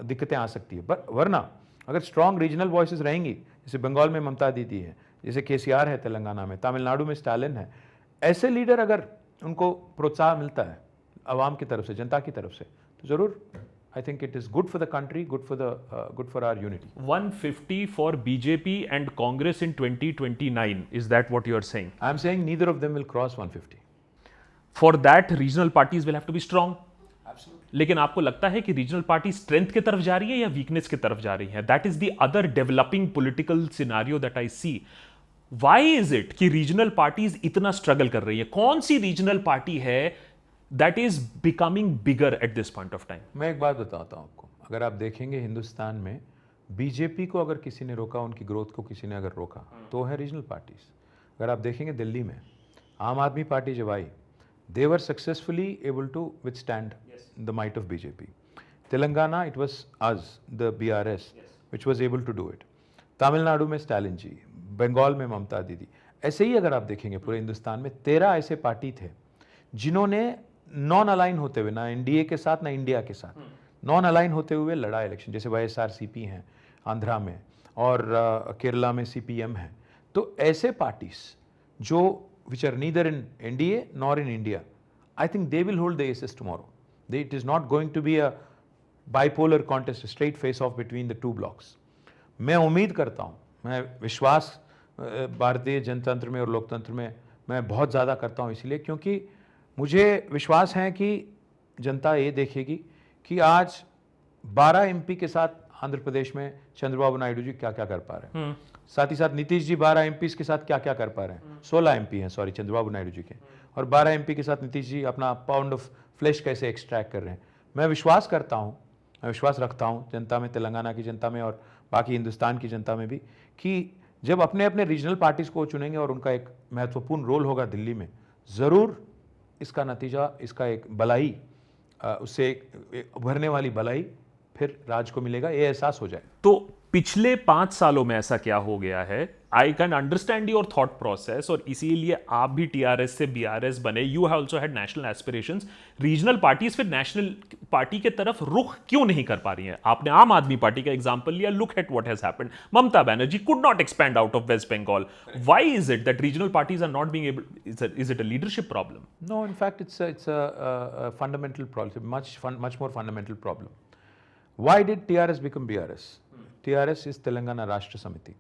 दिक्कतें आ सकती है. बट वरना अगर स्ट्रॉन्ग रीजनल वॉइसेस रहेंगी, जैसे बंगाल में ममता दीदी है, जैसे KCR है तेलंगाना में, तमिलनाडु में स्टालिन है, ऐसे लीडर अगर उनको प्रोत्साहन मिलता है आवाम की तरफ से, जनता की तरफ से, तो जरूर I think it is good for the country, good for our unity. 150 for BJP and Congress in 2029. Is that what you are saying? I am saying neither of them will cross 150. For that, regional parties will have to be strong. Absolutely. लेकिन आपको लगता है कि रीजनल पार्टी स्ट्रेंथ की तरफ जा रही है या वीकनेस की तरफ जा रही है? That is the other developing political scenario that I see. Why is it कि रीजनल पार्टीज इतना स्ट्रगल कर रही है? कौन सी रीजनल पार्टी है that is becoming bigger at this point of time? मैं एक बात बताता हूं आपको, अगर आप देखेंगे हिंदुस्तान में बीजेपी को अगर किसी ने रोका, उनकी ग्रोथ को किसी ने अगर रोका, तो है रीजनल पार्टीज. अगर आप देखेंगे दिल्ली में आम आदमी पार्टी जब आई, they were successfully able to withstand the might of BJP. Telangana, it was us, the BRS, which was able to do it. Tamil Nadu में स्टालिन जी, बंगाल में ममता दीदी. ऐसे ही अगर आप देखेंगे पूरे हिंदुस्तान में 13 ऐसे पार्टी थे जिन्होंने नॉन अलाइन होते हुए, ना एनडीए के साथ ना इंडिया के साथ, नॉन अलाइन होते हुए लड़ा इलेक्शन. जैसे YSRCP हैं आंध्रा में और केरला में CPM है. तो ऐसे पार्टीज जो which are neither in NDA nor in India, I think they will hold the aces tomorrow. It is not going to be a bipolar contest, a straight face-off between the two blocks. मैं उम्मीद करता हूँ, मैं विश्वास भारतीय जनतंत्र में और लोकतंत्र में मैं बहुत ज़्यादा करता हूँ, इसलिए क्योंकि मुझे विश्वास है कि जनता ये देखेगी कि आज 12 MP के साथ आंध्र प्रदेश में चंद्रबाबू नायडू जी क्या क्या कर पा रहे हैं, साथ ही साथ नीतीश जी 12 MPs के साथ क्या क्या कर पा रहे हैं. 16 MP हैं सॉरी चंद्रबाबू नायडू जी के, और 12 MP के साथ नीतीश जी अपना पाउंड ऑफ फ्लैश कैसे एक्सट्रैक्ट कर रहे हैं. मैं विश्वास करता हूँ, मैं विश्वास रखता हूँ जनता में, तेलंगाना की जनता में और बाकी हिंदुस्तान की जनता में भी, कि जब अपने अपने रीजनल पार्टीज को चुनेंगे और उनका एक महत्वपूर्ण रोल होगा दिल्ली में, ज़रूर इसका नतीजा, इसका एक भलाई, उससे उभरने वाली भलाई फिर राज को मिलेगा, ये एहसास हो जाए. तो पिछले 5 सालों में ऐसा क्या हो गया है? I can understand your thought process, और इसीलिए आप भी TRS से BRS बने. You have also had national aspirations. Regional parties फिर नेशनल पार्टी के तरफ रुख क्यों नहीं कर पा रही हैं? आपने आम आदमी पार्टी का एग्जांपल लिया. Look at what has happened. Mamata Banerjee could not expand out of West Bengal. Why is it that regional parties are not being able? Is it a leadership problem? No, in fact, it's a fundamental problem, much more fundamental problem. Why did TRS become BRS? TRS is Telangana राष्ट्र समिति.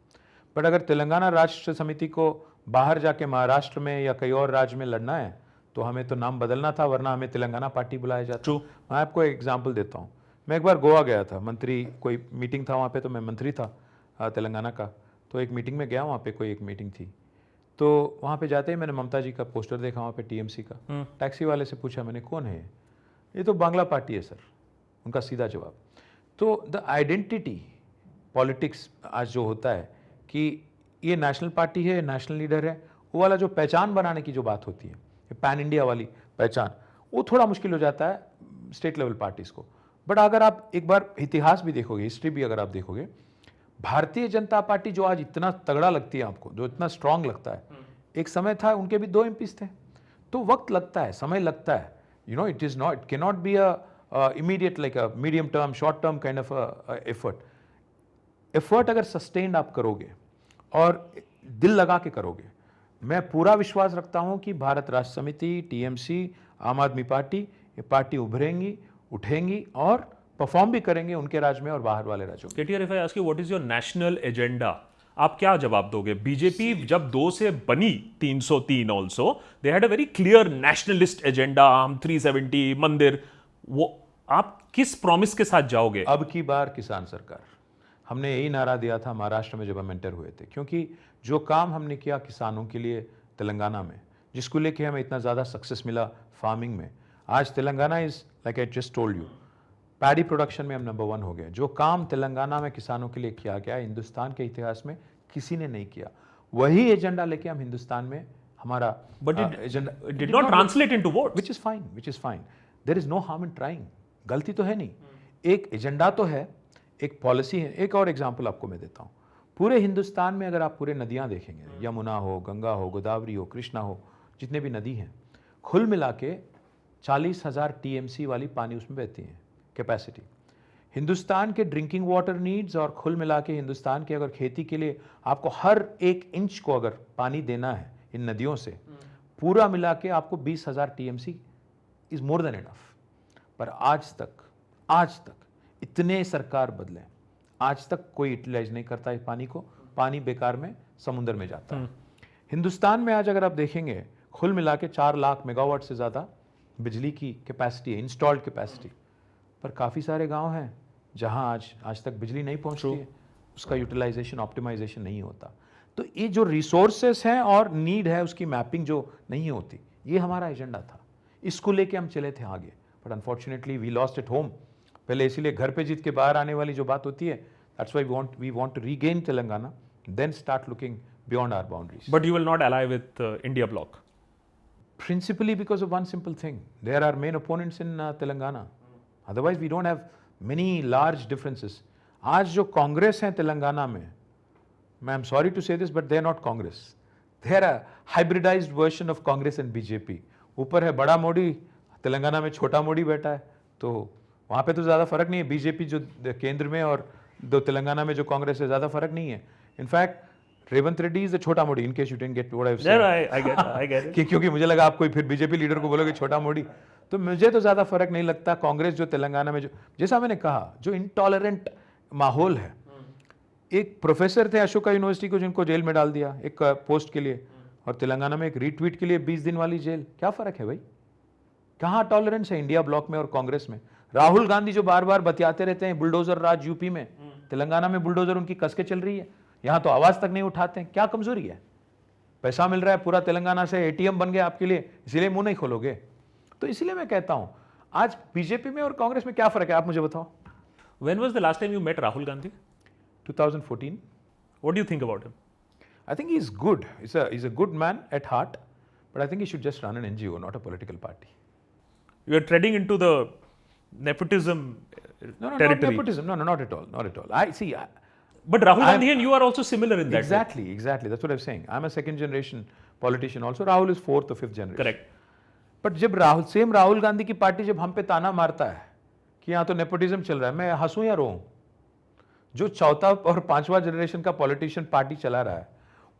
बट अगर तेलंगाना राष्ट्र समिति को बाहर जाके महाराष्ट्र में या कई और राज्य में लड़ना है, तो तो हमें तो नाम बदलना था, वरना हमें तेलंगाना पार्टी बुलाया जाता। True. मैं आपको एक एग्जांपल देता हूँ। मैं एक बार गोवा गया था, मंत्री कोई मीटिंग था वहाँ पे, तो मैं मंत्री था तेलंगाना का, तो एक मीटिंग में गया, वहाँ पे कोई एक मीटिंग थी, तो वहाँ पे जाते ही मैंने ममता जी का पोस्टर देखा वहाँ पे टीएमसी का। टैक्सी वाले से पूछा मैंने, कौन है ये तो बांग्ला पार्टी है सर, उनका सीधा जवाब। तो द आइडेंटिटी पॉलिटिक्स आज जो होता है कि ये नेशनल पार्टी है, नेशनल लीडर है, वो वाला जो पहचान बनाने की जो बात होती है, पैन इंडिया वाली पहचान, वो थोड़ा मुश्किल हो जाता है स्टेट लेवल पार्टीज को। बट अगर आप एक बार इतिहास भी देखोगे, हिस्ट्री भी अगर आप देखोगे, भारतीय जनता पार्टी जो आज इतना तगड़ा लगती है आपको, जो इतना स्ट्रांग लगता है, एक समय था उनके भी 2 एमपीज थे। तो वक्त लगता है, समय लगता है, you know, it can not be a immediate like a medium term, short term kind of effort अगर सस्टेन्ड आप करोगे और दिल लगा के करोगे, मैं पूरा विश्वास रखता हूं कि भारत राष्ट्र समिति, टीएमसी, आम आदमी पार्टी, ये पार्टी उभरेंगी, उठेंगी और परफॉर्म भी करेंगे उनके राज्य में और बाहर वाले राज्यों में। KTR, if I ask you what is your national agenda, आप क्या जवाब दोगे? बीजेपी जब 2 से बनी 303 also, they had a very clear nationalist agenda, हम 370 मंदिर, वो आप किस प्रॉमिस के साथ जाओगे? अब की बार किसान सरकार, हमने यही नारा दिया था महाराष्ट्र में जब हम एंटर हुए थे, क्योंकि जो काम हमने किया किसानों के लिए तेलंगाना में, जिसको लेके हमें इतना ज़्यादा सक्सेस मिला फार्मिंग में, आज Telangana is like I just told you, paddy production में हम नंबर 1 हो गए। जो काम तेलंगाना में किसानों के लिए किया गया, हिंदुस्तान के इतिहास में किसी ने नहीं किया, वही एजेंडा लेके हम हिंदुस्तान में हमारा agenda did not translate into votes, which is fine, there is no harm in trying, गलती तो है नहीं, एक एजेंडा तो है, एक पॉलिसी है। एक और एग्जांपल आपको मैं देता हूँ, पूरे हिंदुस्तान में अगर आप पूरे नदियाँ देखेंगे, यमुना हो, गंगा हो, गोदावरी हो, कृष्णा हो, जितने भी नदी हैं, कुल मिला के 40,000 टीएमसी वाली पानी उसमें बहती है कैपेसिटी। हिंदुस्तान के ड्रिंकिंग वाटर नीड्स और कुल मिला के हिंदुस्तान के अगर खेती के लिए आपको हर 1 इंच को अगर पानी देना है इन नदियों से, पूरा मिला के आपको 20,000 TMC is more than enough. पर आज तक इतने सरकार बदले, आज तक कोई यूटिलाइज नहीं करता है पानी को, पानी बेकार में समुद्र में जाता है। हिंदुस्तान में आज अगर आप देखेंगे, कुल मिला के 4 लाख मेगावाट से ज़्यादा बिजली की कैपेसिटी है, इंस्टॉल्ड कैपेसिटी, पर काफ़ी सारे गांव हैं जहां आज तक बिजली नहीं पहुंचती है, उसका यूटिलाइजेशन, ऑप्टिमाइजेशन नहीं होता। तो ये जो रिसोर्सेस हैं और नीड है, उसकी मैपिंग जो नहीं होती, ये हमारा एजेंडा था, इसको लेके हम चले थे आगे। But unfortunately we lost it home. पहले इसीलिए घर पे जीत के बाहर आने वाली जो बात होती है, that's why we want to regain Telangana, then start looking beyond our boundaries. But you will not ally with India bloc? Principally because of one simple thing, there are main opponents in Telangana. Otherwise, we don't have many large differences. आज जो कांग्रेस है तेलंगाना में, मैं I'm sorry to say this, but they are not Congress. They are a hybridized version of Congress and BJP. ऊपर है बड़ा मोदी, तेलंगाना में छोटा मोदी बैठा है, तो वहाँ पे तो ज़्यादा फर्क नहीं है। बीजेपी जो केंद्र में और दो तेलंगाना में जो कांग्रेस है, ज़्यादा फर्क नहीं है। In fact Revanth Reddy is the छोटा Modi, in case you didn't get what I said. I get it. क्योंकि मुझे लगा आप कोई फिर बीजेपी लीडर को बोलोगे छोटा मोदी, तो मुझे तो ज़्यादा फर्क नहीं लगता। कांग्रेस जो तेलंगाना में, जो जैसा मैंने कहा, जो इंटॉलरेंट माहौल है, एक प्रोफेसर थे अशोका यूनिवर्सिटी को जिनको जेल में डाल दिया एक पोस्ट के लिए, और तेलंगाना में एक रीट्वीट के लिए 20 दिन वाली जेल, क्या फ़र्क है भाई? कहाँ टॉलरेंस है इंडिया ब्लॉक में और कांग्रेस में? राहुल गांधी जो बार बार बतियाते रहते हैं बुलडोजर राज यूपी में, तेलंगाना में बुलडोजर उनकी कस के चल रही है, यहाँ तो आवाज तक नहीं उठाते हैं। क्या कमजोरी है? पैसा मिल रहा है पूरा तेलंगाना से, एटीएम बन गया आपके लिए, इसीलिए मुंह नहीं खोलोगे। तो इसलिए मैं कहता हूं, आज बीजेपी में और कांग्रेस में क्या फर्क है, आप मुझे बताओ। When was the last time you met Rahul Gandhi? 2014. What do you think about him? I think he's good. He's a good man at heart, but I think he should just run an NGO, not a political party. You are treading into the nepotism No, territory. not nepotism. No, not at all. Not at all. I see. But Rahul Gandhi and you are also similar in that way. Exactly. That's what I'm saying. I'm a second generation politician also. Rahul is 4th or 5th generation. Correct. But जब राहुल गांधी की पार्टी जब हम पे ताना मारता है कि यहाँ तो नेपोटिज्म चल रहा है, मैं हंसूं या रोऊं? जो 4था और 5वां जनरेशन का पॉलिटिशियन पार्टी चला रहा है,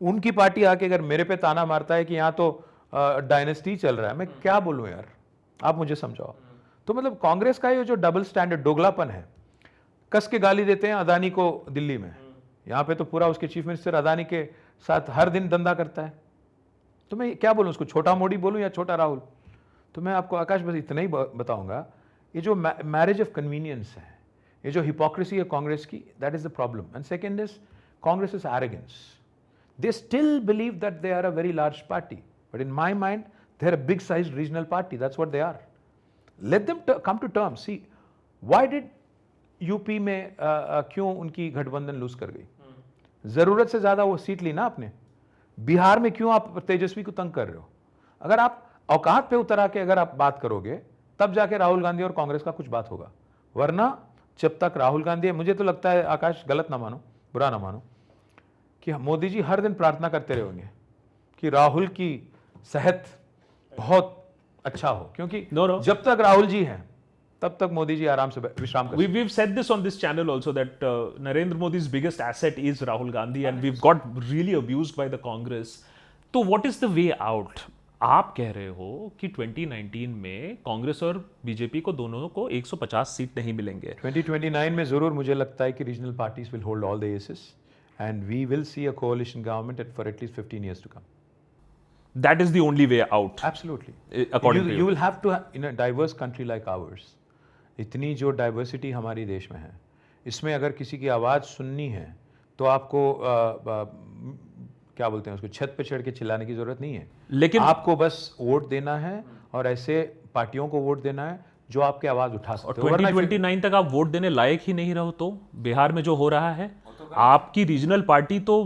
उनकी पार्टी आके अगर मेरे पे ताना मारता है कि यहाँ तो डायनेस्टी चल रहा है, मैं क्या बोलूं यार? आप मुझे समझाओ। तो मतलब कांग्रेस का ये जो डबल स्टैंडर्ड, दोगलापन है, कस के गाली देते हैं अदानी को दिल्ली में, यहाँ पे तो पूरा उसके चीफ मिनिस्टर अदानी के साथ हर दिन धंधा करता है। तो मैं क्या बोलूं उसको, छोटा मोदी बोलूं या छोटा राहुल? तो मैं आपको आकाश बस इतना ही बताऊंगा, ये जो मैरिज ऑफ कन्वीनियंस है, ये जो हिपोक्रेसी है कांग्रेस की, that is the problem. And second is Congress is arrogance. They still believe that they are a very large party. But in my mind, they're a big sized regional party. That's what they are. Let them come to terms. See, why did UP में क्यों उनकी गठबंधन लूज कर गई? जरूरत से ज्यादा वो सीट ली ना आपने. बिहार में क्यों आप तेजस्वी को तंग कर रहे हो? अगर आप औकात पे उतर आके अगर आप बात करोगे, तब जाके राहुल गांधी और कांग्रेस का कुछ बात होगा. वरना जब तक राहुल गांधी, मुझे तो लगता है आकाश, गलत ना मानो, बुरा ना मानो, कि मोदी जी हर दिन प्रार्थना करते रहे होंगे कि राहुल की सेहत बहुत अच्छा हो, क्योंकि जब तक राहुल जी हैं तब तक मोदी जी आराम से विश्राम कर. We've said this on this channel also that Narendra Modi's biggest asset is Rahul Gandhi and we've got really abused by the Congress. तो what is the way out? आप कह रहे हो कि 2019 में कांग्रेस और बीजेपी को दोनों को 150 सीट नहीं मिलेंगे. 2029 में जरूर मुझे लगता है कि regional parties will hold all the aces and we will see a coalition government for at least 15 years to come. That is the only way out. Absolutely. According to you. You will have to, in a diverse country like ours, इतनी जो डाइवर्सिटी हमारी देश में है, इसमें अगर किसी की आवाज़ सुननी है तो आपको क्या बोलते हैं उसको, छत पे चढ़ के चिल्लाने की जरूरत नहीं है. लेकिन आपको बस वोट देना है और ऐसे पार्टियों को वोट देना है जो आपकी आवाज़ उठा सकते हो. 2029 तक आप वोट देने लायक ही नहीं रहो तो बिहार में जो हो रहा है, आपकी रीजनल पार्टी तो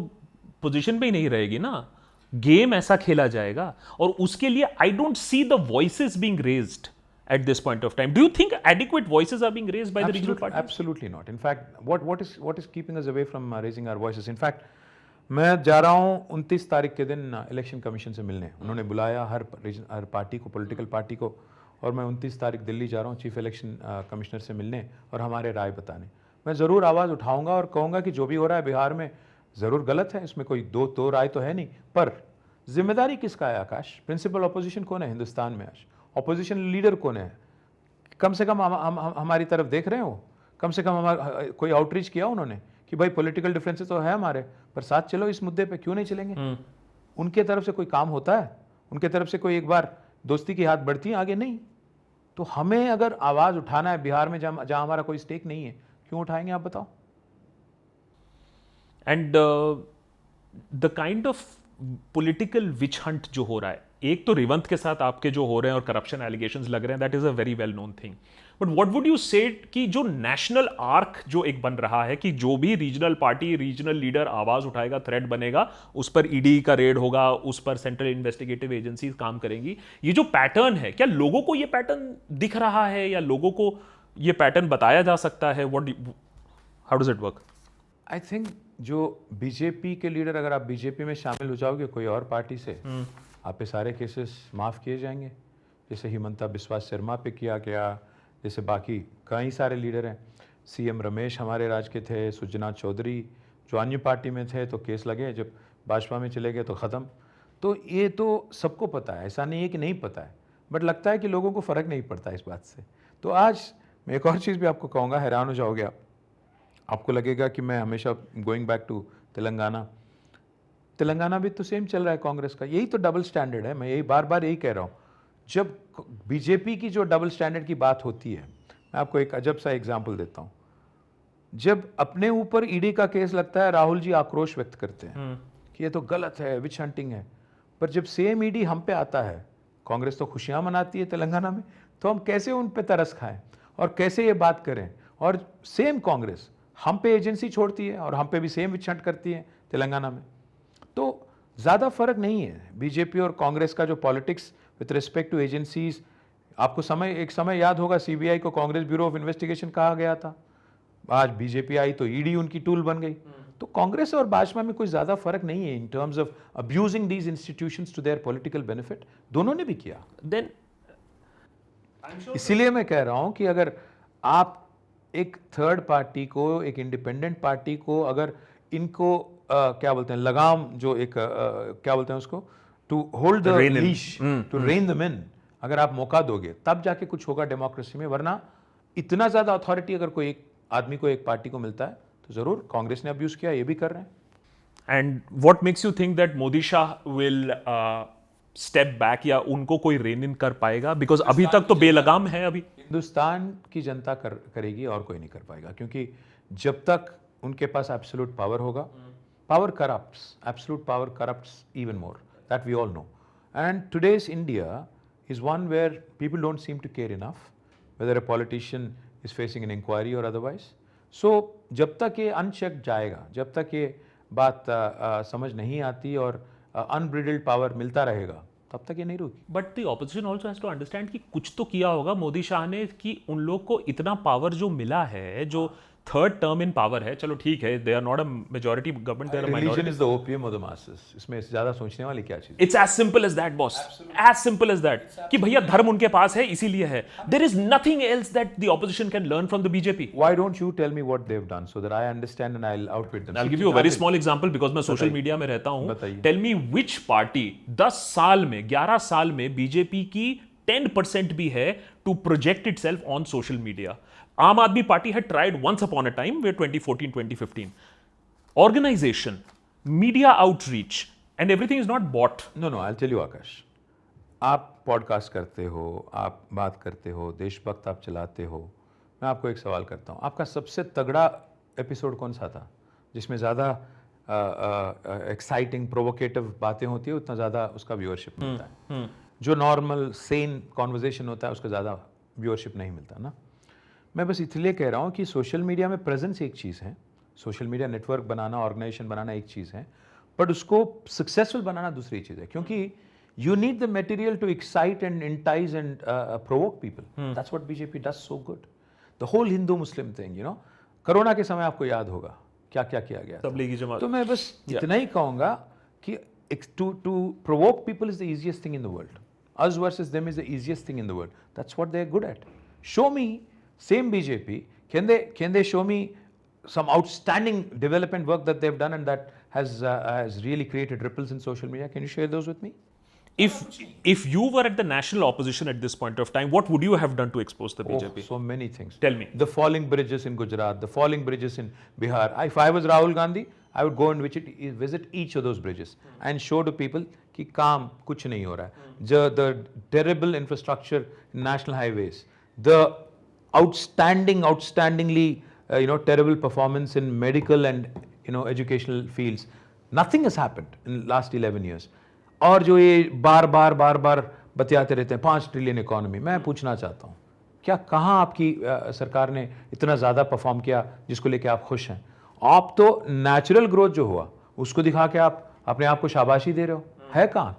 पोजीशन पे ही नहीं रहेगी ना. गेम ऐसा खेला जाएगा और उसके लिए I don't see the voices being raised at this point of time. Do you think adequate voices are being raised by the regional parties? Absolutely not. In fact, what is keeping us away from raising our voices? In fact, मैं जा रहा हूँ 29 तारीख के दिन इलेक्शन कमीशन से मिलने. उन्होंने बुलाया हर पार्टी को, पॉलिटिकल पार्टी को, और मैं 29 तारीख दिल्ली जा रहा हूँ चीफ इलेक्शन कमिश्नर से मिलने और हमारे राय बताने. मैं ज़रूर आवाज़ उठाऊंगा और कहूँगा कि जो भी हो रहा है बिहार में ज़रूर गलत है, इसमें कोई दो राय तो है नहीं, पर जिम्मेदारी किसका है आकाश? प्रिंसिपल ऑपोजिशन कौन है हिंदुस्तान में आज? ऑपोजिशन लीडर कौन है? कम से कम हम हमारी तरफ देख रहे हो? कम से कम हमारा कोई आउटरीच किया उन्होंने कि भाई पॉलिटिकल डिफरेंसेस तो है हमारे, पर साथ चलो इस मुद्दे पे, क्यों नहीं चलेंगे? उनके तरफ से कोई काम होता है? उनके तरफ से कोई एक बार दोस्ती की हाथ बढ़ती है आगे? नहीं. तो हमें अगर आवाज़ उठाना है बिहार में जहाँ हमारा कोई स्टेक नहीं है, क्यों उठाएंगे आप बताओ? And the kind of political witch hunt जो हो रहा है, एक तो रेवंत के साथ आपके जो हो रहे हैं और करप्शन एलिगेशंस लग रहे हैं, that is a very well known thing. But what would you से कि जो नेशनल आर्क जो एक बन रहा है कि जो भी रीजनल पार्टी, रीजनल लीडर आवाज उठाएगा, थ्रेड बनेगा, उस पर ईडी का रेड होगा, उस पर सेंट्रल इन्वेस्टिगेटिव एजेंसीज काम करेंगी, ये जो पैटर्न है, क्या लोगों को ये पैटर्न दिख रहा है या लोगों को ये पैटर्न बताया जा सकता है? How does it work? I think जो बीजेपी के लीडर, अगर आप बीजेपी में शामिल हो जाओगे कोई और पार्टी से, आप पे सारे केसेस माफ़ किए जाएंगे, जैसे हिमंता बिस्वा शर्मा पे किया गया, जैसे बाकी कई सारे लीडर हैं. सीएम रमेश हमारे राज्य के थे, सुजना चौधरी जो अन्य पार्टी में थे तो केस लगे, जब भाजपा में चले गए तो ख़त्म. तो ये तो सबको पता है, ऐसा नहीं है कि नहीं पता है, बट लगता है कि लोगों को फ़र्क नहीं पड़ता इस बात से. तो आज मैं एक और चीज़ भी आपको कहूँगा, हैरान हो जाओगे आप. आपको लगेगा कि मैं हमेशा गोइंग बैक टू तेलंगाना भी तो सेम चल रहा है कांग्रेस का. यही तो डबल स्टैंडर्ड है. मैं यही बार बार यही कह रहा हूँ. जब बीजेपी की जो डबल स्टैंडर्ड की बात होती है, मैं आपको एक अजब सा एग्जांपल देता हूँ. जब अपने ऊपर ईडी का केस लगता है, राहुल जी आक्रोश व्यक्त करते हैं कि ये तो गलत है, विच हंटिंग है. पर जब सेम ईडी हम पे आता है, कांग्रेस तो खुशियाँ मनाती है तेलंगाना में, तो हम कैसे उन पे तरस खाएं और कैसे ये बात करें? और सेम कांग्रेस हम पे एजेंसी छोड़ती है और हम पे भी सेम विच हंट करती है तेलंगाना में. तो ज़्यादा फर्क नहीं है बीजेपी और कांग्रेस का जो politics with respect to agencies. आपको एक समय याद होगा, सीबीआई को कांग्रेस ब्यूरो ऑफ इन्वेस्टिगेशन कहा गया था. आज बीजेपी आई तो ईडी उनकी टूल बन गई. तो कांग्रेस और भाजपा में कोई ज़्यादा फर्क नहीं है in terms of abusing these institutions to their political benefit. दोनों ने भी किया. देन इसीलिए मैं कह रहा हूं कि अगर आप एक थर्ड पार्टी को, एक इंडिपेंडेंट पार्टी को, अगर इनको क्या बोलते हैं, लगाम जो एक क्या बोलते हैं उसको, to hold the leash, to rein the in, अगर आप मौका दोगे तब जाके कुछ होगा डेमोक्रेसी में. वरना इतना ज़्यादा अथॉरिटी अगर कोई एक आदमी को, एक पार्टी को मिलता है, तो ज़रूर कांग्रेस ने अब्यूज़ किया, ये भी कर रहे हैं. And what makes you think that Modi Shah will step back या उनको कोई रेन इन कर पाएगा? बिकॉज अभी तक तो बेलगाम है अभी। हिंदुस्तान की जनता करेगी और कोई नहीं कर पाएगा, क्योंकि जब तक उनके पास एब्सोल्यूट पावर होगा, power corrupts, absolute power corrupts even more, that we all know. And today's India is one where people don't seem to care enough whether a politician is facing an inquiry or otherwise. So जब तक ये अनचेक जाएगा, जब तक ये बात समझ नहीं आती और अनब्रिडल्ड पावर मिलता रहेगा, तब तक ये नहीं रुकी। But the opposition also has to understand कि कुछ तो किया होगा मोदी शाह ने कि उन लोग को इतना पावर जो मिला है, जो थर्ड टर्म इन पावर है, चलो ठीक है, they are not a majority government, they are a Religion minority. is the opium of the masses. इसमें ज्यादा सोचने वाली क्या चीज? It's as simple as that boss, as simple as that कि भैया धर्म उनके पास है इसीलिए है। There is nothing else that the opposition can learn from the BJP. Why don't you tell me what they've done so that I understand and I'll outwit them? I'll give you a very small example because मैं सोशल मीडिया में रहता हूं। बताइए। टेल मी विच पार्टी 10 साल में 11 साल में बीजेपी की 10% भी है to project itself on social media. Aam Aadmi Party had tried once upon a time where 2014 2015 organization, media outreach and everything is not bought. No, I'll tell you, आकाश, आप पॉडकास्ट करते हो, आप बात करते हो, देशभक्त आप चलाते हो। मैं आपको एक सवाल करता हूँ, आपका सबसे तगड़ा एपिसोड कौन सा था जिसमें ज़्यादा एक्साइटिंग प्रोवोकेटिव बातें होती है, उतना ज़्यादा उसका व्यूअरशिप मिलता है? जो नॉर्मल सेन कॉन्वर्जेशन होता है उसका ज़्यादा व्यूअरशिप नहीं मिलता ना। मैं बस इसलिए कह रहा हूँ कि सोशल मीडिया में प्रेजेंस एक चीज़ है, सोशल मीडिया नेटवर्क बनाना, ऑर्गेनाइजेशन बनाना एक चीज़ है, बट उसको सक्सेसफुल बनाना दूसरी चीज़ है, क्योंकि you need the material to excite and entice and provoke people. That's what BJP does so good. The whole Hindu Muslim thing, you know, corona के समय आपको याद होगा क्या क्या किया गया था। तबलीगी जमात। तो मैं बस इतना ही कहूँगा कि to provoke people is the easiest thing in the world. Us versus them is the easiest thing in the world. That's what they're good at. Show me, same BJP, can they show me some outstanding development work that they've done and that has really created ripples in social media? Can you share those with me? If you were at the national opposition at this point of time, what would you have done to expose the BJP? Oh, so many things. Tell me. The falling bridges in Gujarat, the falling bridges in Bihar. If I was Rahul Gandhi, I would go and visit each of those bridges and show to people कि काम कुछ नहीं हो रहा है. The terrible infrastructure in national highways, the outstandingly terrible performance in medical and educational fields. Nothing has happened in the last 11 years. और जो ये बार बार बतियाते रहते हैं 5 ट्रिलियन इकोनॉमी, मैं पूछना चाहता हूँ क्या कहाँ आपकी सरकार ने इतना ज़्यादा परफॉर्म किया जिसको लेके आप खुश हैं? आप तो नेचुरल ग्रोथ जो हुआ उसको दिखा के आप अपने आप को शाबाशी दे रहे हो, है कहाँ?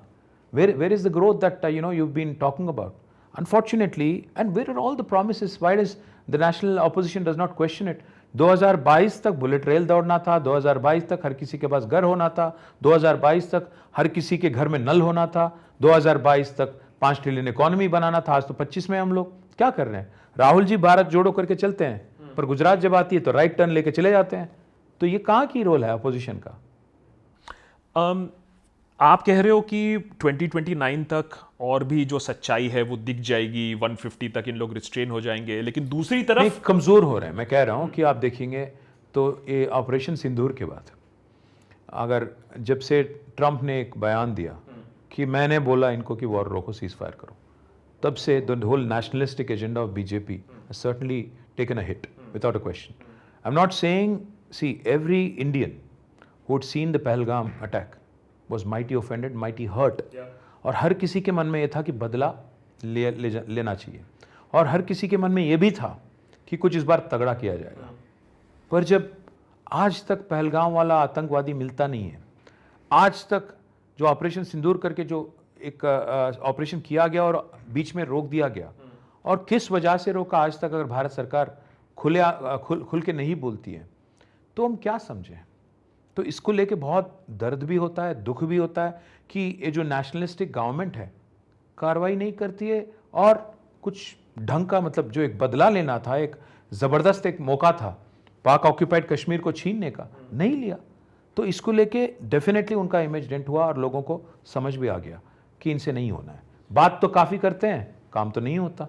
Where is the growth that you've been talking about? Unfortunately, and where are all the promises? Why does the national opposition does not question it? 2022 तक बुलेट रेल दौड़ना था, 2022 तक हर किसी के पास घर होना था, 2022 तक हर किसी के घर में नल होना था, 2022 तक 5 ट्रिलियन इकोनॉमी बनाना था। आज तो 25 में हम लोग क्या कर रहे हैं? राहुल जी भारत जोड़ो करके चलते हैं, पर गुजरात जब आती है तो राइट टर्न लेके चले जाते हैं। तो ये कहाँ की रोल है अपोजिशन का? आप कह रहे हो कि 2029 तक और भी जो सच्चाई है वो दिख जाएगी, 150 तक इन लोग रिस्ट्रेन हो जाएंगे, लेकिन दूसरी तरफ कमज़ोर हो रहे हैं। मैं कह रहा हूँ कि आप देखेंगे तो ये ऑपरेशन सिंदूर के बाद, अगर जब से ट्रंप ने एक बयान दिया कि मैंने बोला इनको कि वॉर रोको, सीज फायर करो, तब से the whole nationalistic agenda of BJP certainly taken a hit without a question. I am not saying, see every Indian who had seen the Pahalgam attack was mighty offended, mighty hurt. और हर किसी के मन में ये था कि बदला लेना चाहिए, और हर किसी के मन में ये भी था कि कुछ इस बार तगड़ा किया जाएगा। पर जब आज तक पहलगाम वाला आतंकवादी मिलता नहीं है, आज तक जो ऑपरेशन सिंदूर करके जो एक ऑपरेशन किया गया और बीच में रोक दिया गया, और किस वजह से रोका आज तक अगर भारत सरकार खुल के नहीं बोलती है तो हम क्या समझें? तो इसको लेके बहुत दर्द भी होता है, दुख भी होता है कि ये जो नेशनलिस्टिक गवर्नमेंट है कार्रवाई नहीं करती है, और कुछ ढंग का मतलब जो एक बदला लेना था, एक ज़बरदस्त एक मौका था पाक ऑक्यूपाइड कश्मीर को छीनने का, नहीं लिया। तो इसको लेके डेफिनेटली उनका इमेज डेंट हुआ और लोगों को समझ भी आ गया कि इनसे नहीं होना है। बात तो काफ़ी करते हैं, काम तो नहीं होता।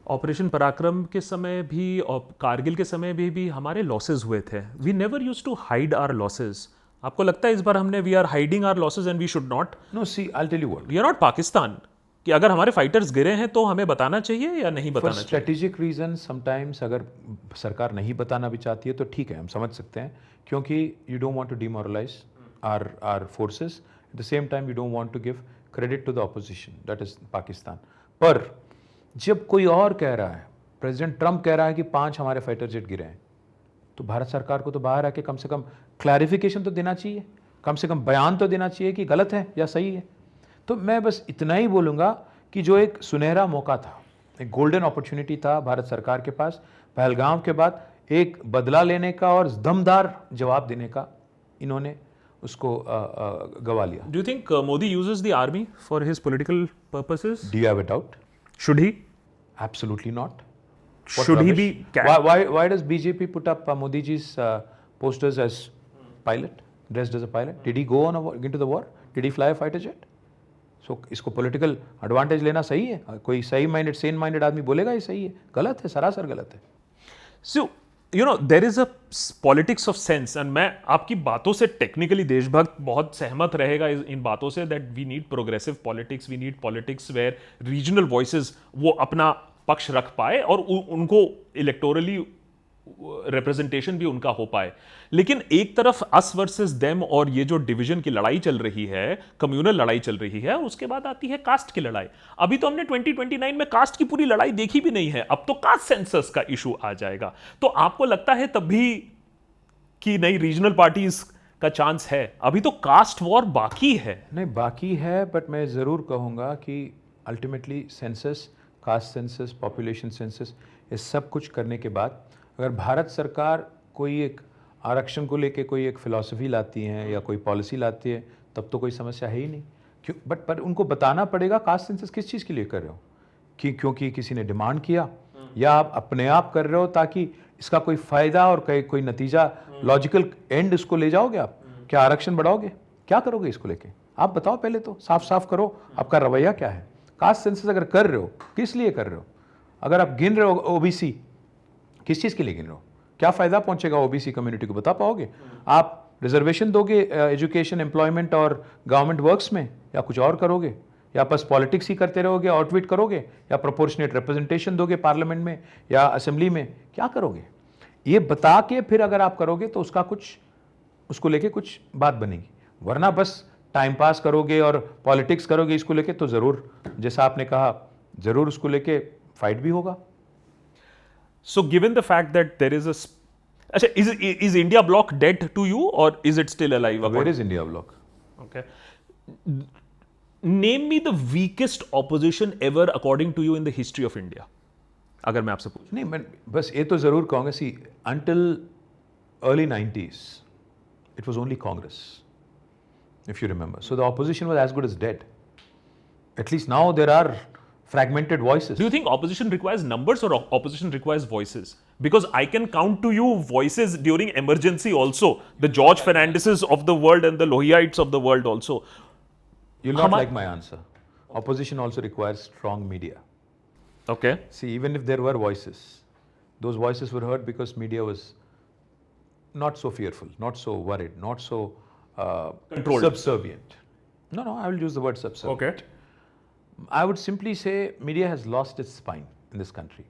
ऑपरेशन पराक्रम के समय भी और कारगिल के समय भी हमारे लॉसेस हुए थे। We never used to hide our losses. आपको लगता है इस बार हमने we are hiding our losses and we should not? No, see, I'll tell you what. We are not Pakistan कि अगर हमारे फाइटर्स गिरे हैं तो हमें बताना चाहिए या नहीं For बताना चाहिए? strategic reasons, sometimes अगर सरकार नहीं बताना भी चाहती है तो ठीक है, हम समझ सकते हैं, क्योंकि you don't want to demoralize our forces. At the same time, you don't want to give credit to the opposition, that is Pakistan. पर जब कोई और कह रहा है, प्रेसिडेंट ट्रंप कह रहा है कि 5 हमारे फाइटर जेट गिरे हैं, तो भारत सरकार को तो बाहर आके कम से कम क्लैरिफिकेशन तो देना चाहिए, कम से कम बयान तो देना चाहिए कि गलत है या सही है। तो मैं बस इतना ही बोलूँगा कि जो एक सुनहरा मौका था, एक गोल्डन अपॉर्चुनिटी था भारत सरकार के पास पहलगाम के बाद एक बदला लेने का और दमदार जवाब देने का, इन्होंने उसको गवा लिया। Do you think Modi uses the army for his political purposes? Do you have a doubt? Should he? Absolutely not. What Should he rubbish. be? Why does BJP put up Modi ji's posters as pilot, dressed as a pilot? Did he go on into the war? Did he fly a fighter jet? So इसको political advantage लेना सही है? कोई सही minded, sane minded आदमी बोलेगा ये सही है? गलत है, सरासर गलत है। So, you know, there is a politics of sense, and मैं आपकी बातों से टेक्निकली देशभक्त बहुत सहमत रहेगा इन बातों से, that we need progressive politics, we need politics where regional voices वो अपना पक्ष रख पाए और उनको इलेक्टोरली रिप्रेजेंटेशन भी उनका हो पाए। लेकिन एक तरफ अस वर्सेस देम और ये जो डिवीजन की लड़ाई चल रही है, कम्युनल लड़ाई चल रही है, उसके बाद आती है कास्ट की लड़ाई। अभी तो हमने 2029 में कास्ट की पूरी लड़ाई देखी भी नहीं है, अब तो कास्ट सेंसस का इशू आ जाएगा। तो आपको लगता है तब भी कि नई रीजनल पार्टीज का चांस है? अभी तो कास्ट वॉर बाकी है। नहीं, बाकी है, बट मैं ज़रूर कहूँगा कि ultimately census, caste census, population census, ये सब कुछ करने के बाद अगर भारत सरकार कोई एक आरक्षण को लेके कोई एक फिलॉसफी लाती है या कोई पॉलिसी लाती है, तब तो कोई समस्या है ही नहीं। क्यों? बट पर उनको बताना पड़ेगा कास्ट सेंसस किस चीज़ के लिए कर रहे हो, कि क्योंकि किसी ने डिमांड किया, या आप अपने आप कर रहे हो ताकि इसका कोई फ़ायदा और कोई नतीजा, लॉजिकल एंड इसको ले जाओगे आप? क्या आरक्षण बढ़ाओगे? क्या करोगे इसको लेके? आप बताओ, पहले तो साफ साफ करो, आपका रवैया क्या है? कास्ट सेंसस अगर कर रहे हो, किस लिए कर रहे हो? अगर आप गिन रहे हो ओबीसी, किस चीज़ के लिए गिन रहे हो? क्या फ़ायदा पहुंचेगा ओबीसी कम्युनिटी को, बता पाओगे? आप रिजर्वेशन दोगे एजुकेशन, एम्प्लॉयमेंट और गवर्नमेंट वर्क्स में, या कुछ और करोगे? या बस पॉलिटिक्स ही करते रहोगे, आउटविट करोगे, या प्रोपोर्शनेट रिप्रेजेंटेशन दोगे पार्लियामेंट में या असेंबली में? क्या करोगे? ये बता के फिर अगर आप करोगे तो उसका कुछ, उसको लेके कुछ बात बनेगी, वरना बस टाइम पास करोगे और पॉलिटिक्स करोगे इसको लेके, तो ज़रूर, जैसा आपने कहा, ज़रूर उसको लेके फाइट भी होगा। So given the fact that there is a अच्छा, is India bloc dead to you or is it still alive? Where is India bloc? Okay. Name me the weakest opposition ever according to you in the history of India. अगर मैं आपसे पूछूं। नहीं, मैं बस ये तो ज़रूर कहूँगा, सी until early 90s it was only Congress, if you remember. So the opposition was as good as dead. At least now there are fragmented voices. Do you think opposition requires numbers or opposition requires voices? Because I can count to you voices during emergency also. The George Fernandeses of the world and the Lohiites of the world also. You'll not like my answer. Opposition also requires strong media. Okay. See, even if there were voices, those voices were heard because media was not so fearful, not so worried, not so controlled, subservient. No, I will use the word subservient. Okay. I would simply say media has lost its spine in this country,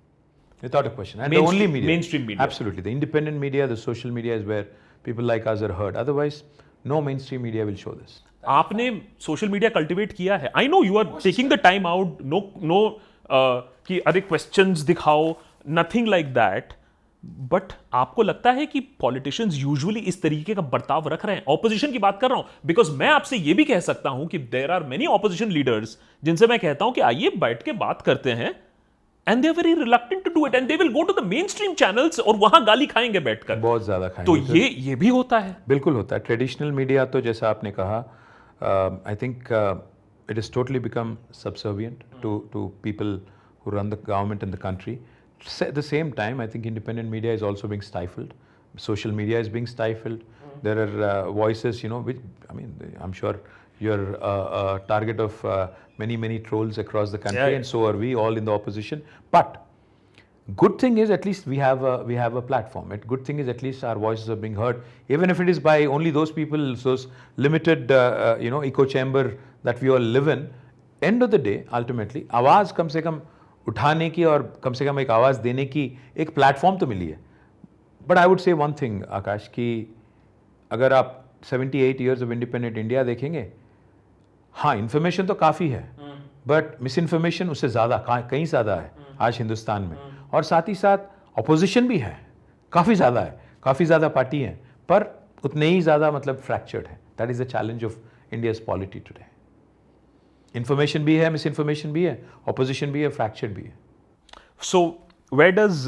without a question. And the only media. Mainstream media. Absolutely. The independent media, the social media is where people like us are heard. Otherwise, no mainstream media will show this. आपने सोशल मीडिया कल्टिवेट किया है। I know you are taking the time out, no कि अरे क्वेश्चंस दिखाओ, नथिंग लाइक दैट, बट आपको लगता है कि पॉलिटिशियंस यूजुअली इस तरीके का बर्ताव रख रहे हैं? ऑपोजिशन की बात कर रहा हूं, बिकॉज मैं आपसे यह भी कह सकता हूं कि there are many opposition leaders जिनसे मैं कहता हूं कि आइए बैठ के बात करते हैं, and they are very reluctant to do it, and they will go to the mainstream channels और वहां गाली खाएंगे बैठकर। बहुत ज्यादा खाएंगे। तो ये भी होता है। बिल्कुल होता है। ट्रेडिशनल मीडिया तो जैसा आपने कहा, I think it is totally become subservient to people who run the government in the country. At the same time, I think independent media is also being stifled. Social media is being stifled. There are voices, which, I mean, I'm sure you're a target of many trolls across the country, and so are we all in the opposition. But Good thing is at least we have a platform. Good thing is at least our voices are being heard, even if it is by only those people, those limited echo chamber that we all live in. End of the day, ultimately, आवाज़ कम से कम उठाने की और कम से कम एक आवाज़ देने की एक प्लेटफॉर्म तो मिली है. But I would say one thing Akash, कि अगर आप 78 ईयर्स ऑफ इंडिपेंडेंट इंडिया देखेंगे, हाँ इन्फॉर्मेशन तो काफ़ी है, बट मिस इन्फॉर्मेशन उससे ज़्यादा कहीं ज़्यादा है आज हिंदुस्तान में. और साथ ही साथ अपोजिशन भी है, काफ़ी ज़्यादा है, काफ़ी ज़्यादा पार्टी हैं, पर उतने ही ज़्यादा मतलब फ्रैक्चर्ड है. That is the challenge of India's polity today. Information भी है, मिस इन्फॉर्मेशन भी है, अपोजिशन भी है, फ्रैक्चर्ड भी है. So where does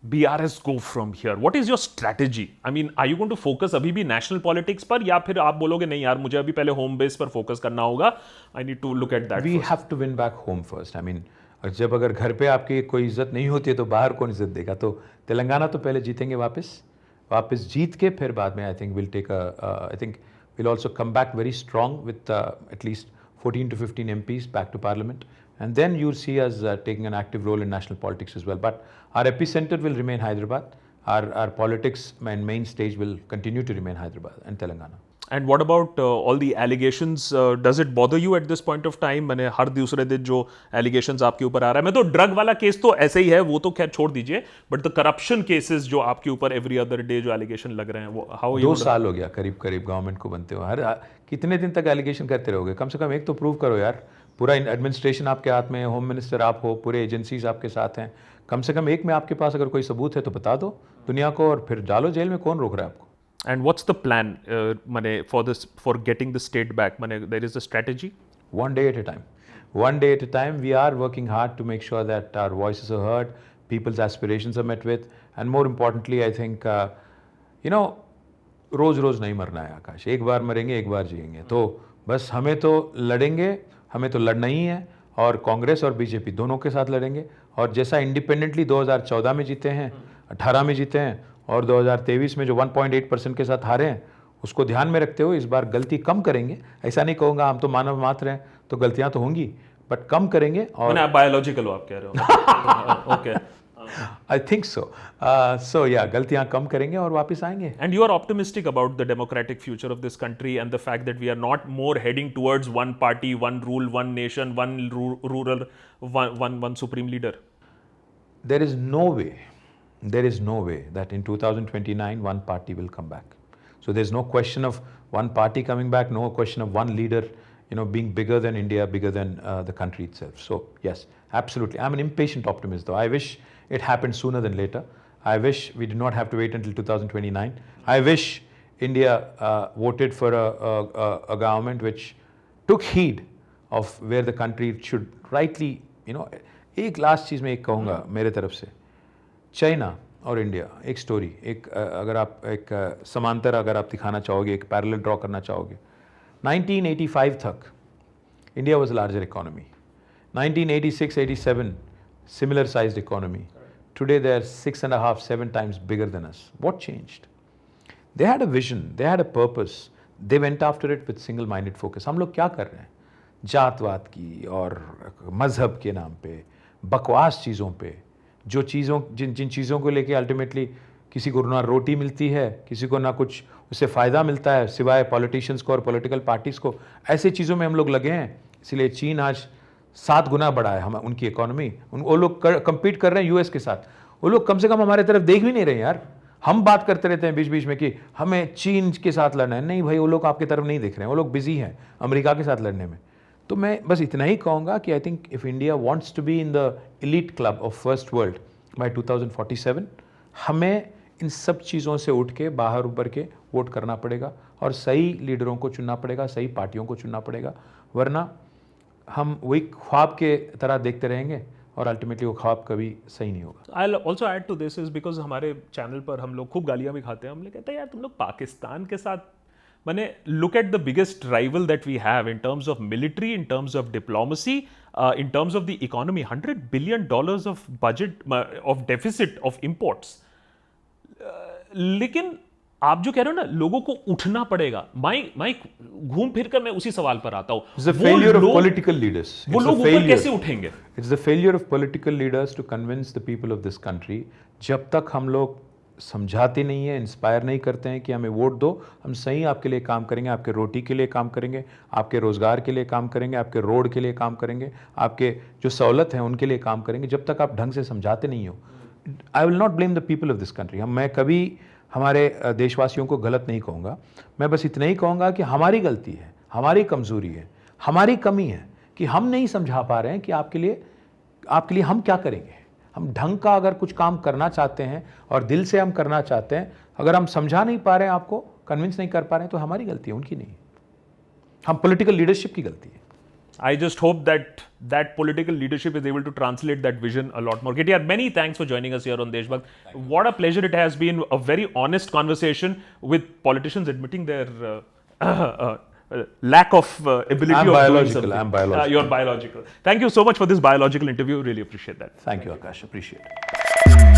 BRS go from here? What is your strategy? I mean, are you going to focus अभी भी national politics पर, या फिर आप बोलोगे नहीं यार मुझे अभी पहले home base पर focus करना होगा, I need to look at that We first. have to win back home first. I mean, जब अगर घर पे आपकी कोई इज्जत नहीं होती है तो बाहर कौन इज्जत देगा. तो तेलंगाना तो पहले जीतेंगे वापस जीत के फिर बाद में I think will take I think will also come back very strong with at least 14 to 15 MPs back to parliament, and then you'll see us taking an active role in national politics as well. But our epicenter will remain Hyderabad. Our politics and main stage will continue to remain Hyderabad and Telangana. And what about all the allegations? Does it bother you at this point of time? मैंने हर दूसरे दिन जो allegations आपके ऊपर आ रहा है, मैं तो ड्रग वाला केस तो ऐसे ही है, वो तो खैर छोड़ दीजिए, बट द करप्शन केसेस जो आपके ऊपर every other day जो allegation लग रहे हैं, वो how you 2 साल हो गया करीब गवर्नमेंट को बनते हुए. कितने दिन तक एलिगेशन करते रहोगे? कम से कम एक तो प्रूव करो यार. पूरा एडमिनिस्ट्रेशन आपके हाथ में है, होम मिनिस्टर आप हो, पूरे एजेंसीज आपके साथ हैं. कम से कम एक में आपके पास अगर कोई सबूत है तो बता दो दुनिया को, और फिर डालो जेल में. कौन रोक रहा है आपको? And what's the plan, Mane, for getting the state back? Mane, there is a strategy? One day at a time. One day at a time. We are working hard to make sure that our voices are heard, people's aspirations are met with, and more importantly, I think, रोज रोज नहीं मरना है आकाश. एक बार मरेंगे, एक बार जिएंगे. तो बस हमें तो लड़ेंगे, हमें तो लड़ना ही है, और कांग्रेस और बीजेपी दोनों के साथ लड़ेंगे. और जैसा इंडिपेंडेंटली 2014 में जीते हैं, 18 में जीते हैं, और 2023 में जो 1.8% के साथ हारे हैं, उसको ध्यान में रखते हुए इस बार गलती कम करेंगे. ऐसा नहीं कहूँगा, हम तो मानव मात्र हैं, तो गलतियाँ तो होंगी, बट कम करेंगे. और आप बायोलॉजिकल हो, आप कह रहे हो? Okay, I think so. सो या गलतियाँ कम करेंगे और वापस आएंगे. And you are optimistic about the democratic future of this country and the fact that we are not more heading towards one party, one rule, one nation, one ruler, one supreme leader? There is no way that in 2029 one party will come back. So there's no question of one party coming back, no question of one leader, being bigger than India, bigger than the country itself. So yes, absolutely. I'm an impatient optimist though. I wish it happened sooner than later. I wish we did not have to wait until 2029. I wish India voted for a government which took heed of where the country should rightly, एक लास्ट चीज़ मैं एक कहूँगा मेरे तरफ से. चाइना और इंडिया, एक स्टोरी, एक अगर आप एक समांतर अगर आप दिखाना चाहोगे, एक पैरेलल ड्रॉ करना चाहोगे, 1985 तक India was larger economy. 1986-87 similar sized economy. Today they are 6.5-7 times bigger than us. What changed? They had a vision, they had a purpose. They went after it with single-minded focus. हम लोग क्या कर रहे हैं? जातवाद की और मजहब के नाम पे, बकवास चीज़ों पे, जिन चीज़ों को लेके अल्टीमेटली किसी को ना रोटी मिलती है, किसी को ना कुछ उससे फ़ायदा मिलता है सिवाय पॉलिटिशियंस को और पॉलिटिकल पार्टीज़ को. ऐसे चीज़ों में हम लोग लगे हैं. इसलिए चीन आज 7 गुना बढ़ा है हम उनकी इकोनॉमी. वो लोग कम्पीट कर रहे हैं यूएस के साथ. वो लोग कम से कम हमारे तरफ देख भी नहीं रहे यार. हम बात करते रहते हैं बीच बीच में कि हमें चीन के साथ लड़ना है. नहीं भाई, वो लोग आपकी तरफ नहीं देख रहे हैं. वो लोग बिजी हैं अमेरिका के साथ लड़ने में. तो मैं बस इतना ही कहूँगा कि I think if India wants to be in the elite club of first world by 2047, हमें इन सब चीज़ों से उठ के बाहर उभर के वोट करना पड़ेगा और सही लीडरों को चुनना पड़ेगा, सही पार्टियों को चुनना पड़ेगा. वरना हम वही ख्वाब के तरह देखते रहेंगे और अल्टीमेटली वो ख्वाब कभी सही नहीं होगा. I'll also add to this is because हमारे चैनल पर हम लोग खूब गालियाँ भी खाते हैं. हम लोग कहते हैं यार तुम लोग पाकिस्तान के साथ, मैंने look at the biggest rival that we have in terms of military, in terms of diplomacy, in terms of the economy, $100 billion of budget of deficit of imports. लेकिन आप जो कह रहे हो ना, लोगों को उठना पड़ेगा। मैं घूम फिर कर मैं उसी सवाल पर आता It's the हूं, failure of political leaders. वो It's लोग the ऊपर failure. कैसे उठेंगे? It's the failure of political leaders to convince the people of this country. जब तक हम लोग समझाते नहीं है, इंस्पायर नहीं करते हैं कि हमें वोट दो, हम सही आपके लिए काम करेंगे, आपके रोटी के लिए काम करेंगे, आपके रोजगार के लिए काम करेंगे, आपके रोड के लिए काम करेंगे, आपके जो सहूलत हैं उनके लिए काम करेंगे, जब तक आप ढंग से समझाते नहीं हो। I will not blame the people of this country. मैं कभी हमारे देशवासियों को गलत नहीं कहूँगा, मैं बस इतना ही कहूँगा कि हमारी गलती है, हमारी कमज़ोरी है, हमारी कमी है कि हम नहीं समझा पा रहे हैं कि आपके लिए हम क्या करेंगे। हम ढंग का अगर कुछ काम करना चाहते हैं और दिल से हम करना चाहते हैं, अगर हम समझा नहीं पा रहे हैं, आपको कन्विंस नहीं कर पा रहे हैं, तो हमारी गलती है, उनकी नहीं। हम पॉलिटिकल लीडरशिप की गलती है। I just hope that political leadership is able to translate that vision a lot more. KTR, many thanks for joining us here on Deshbhakt. What a pleasure it has been, a very honest conversation with politicians admitting their lack of ability I'm of biological, doing something. I'm biological. You're biological. Thank you so much for this biological interview. Really appreciate that. Thank you, Akash. Appreciate it.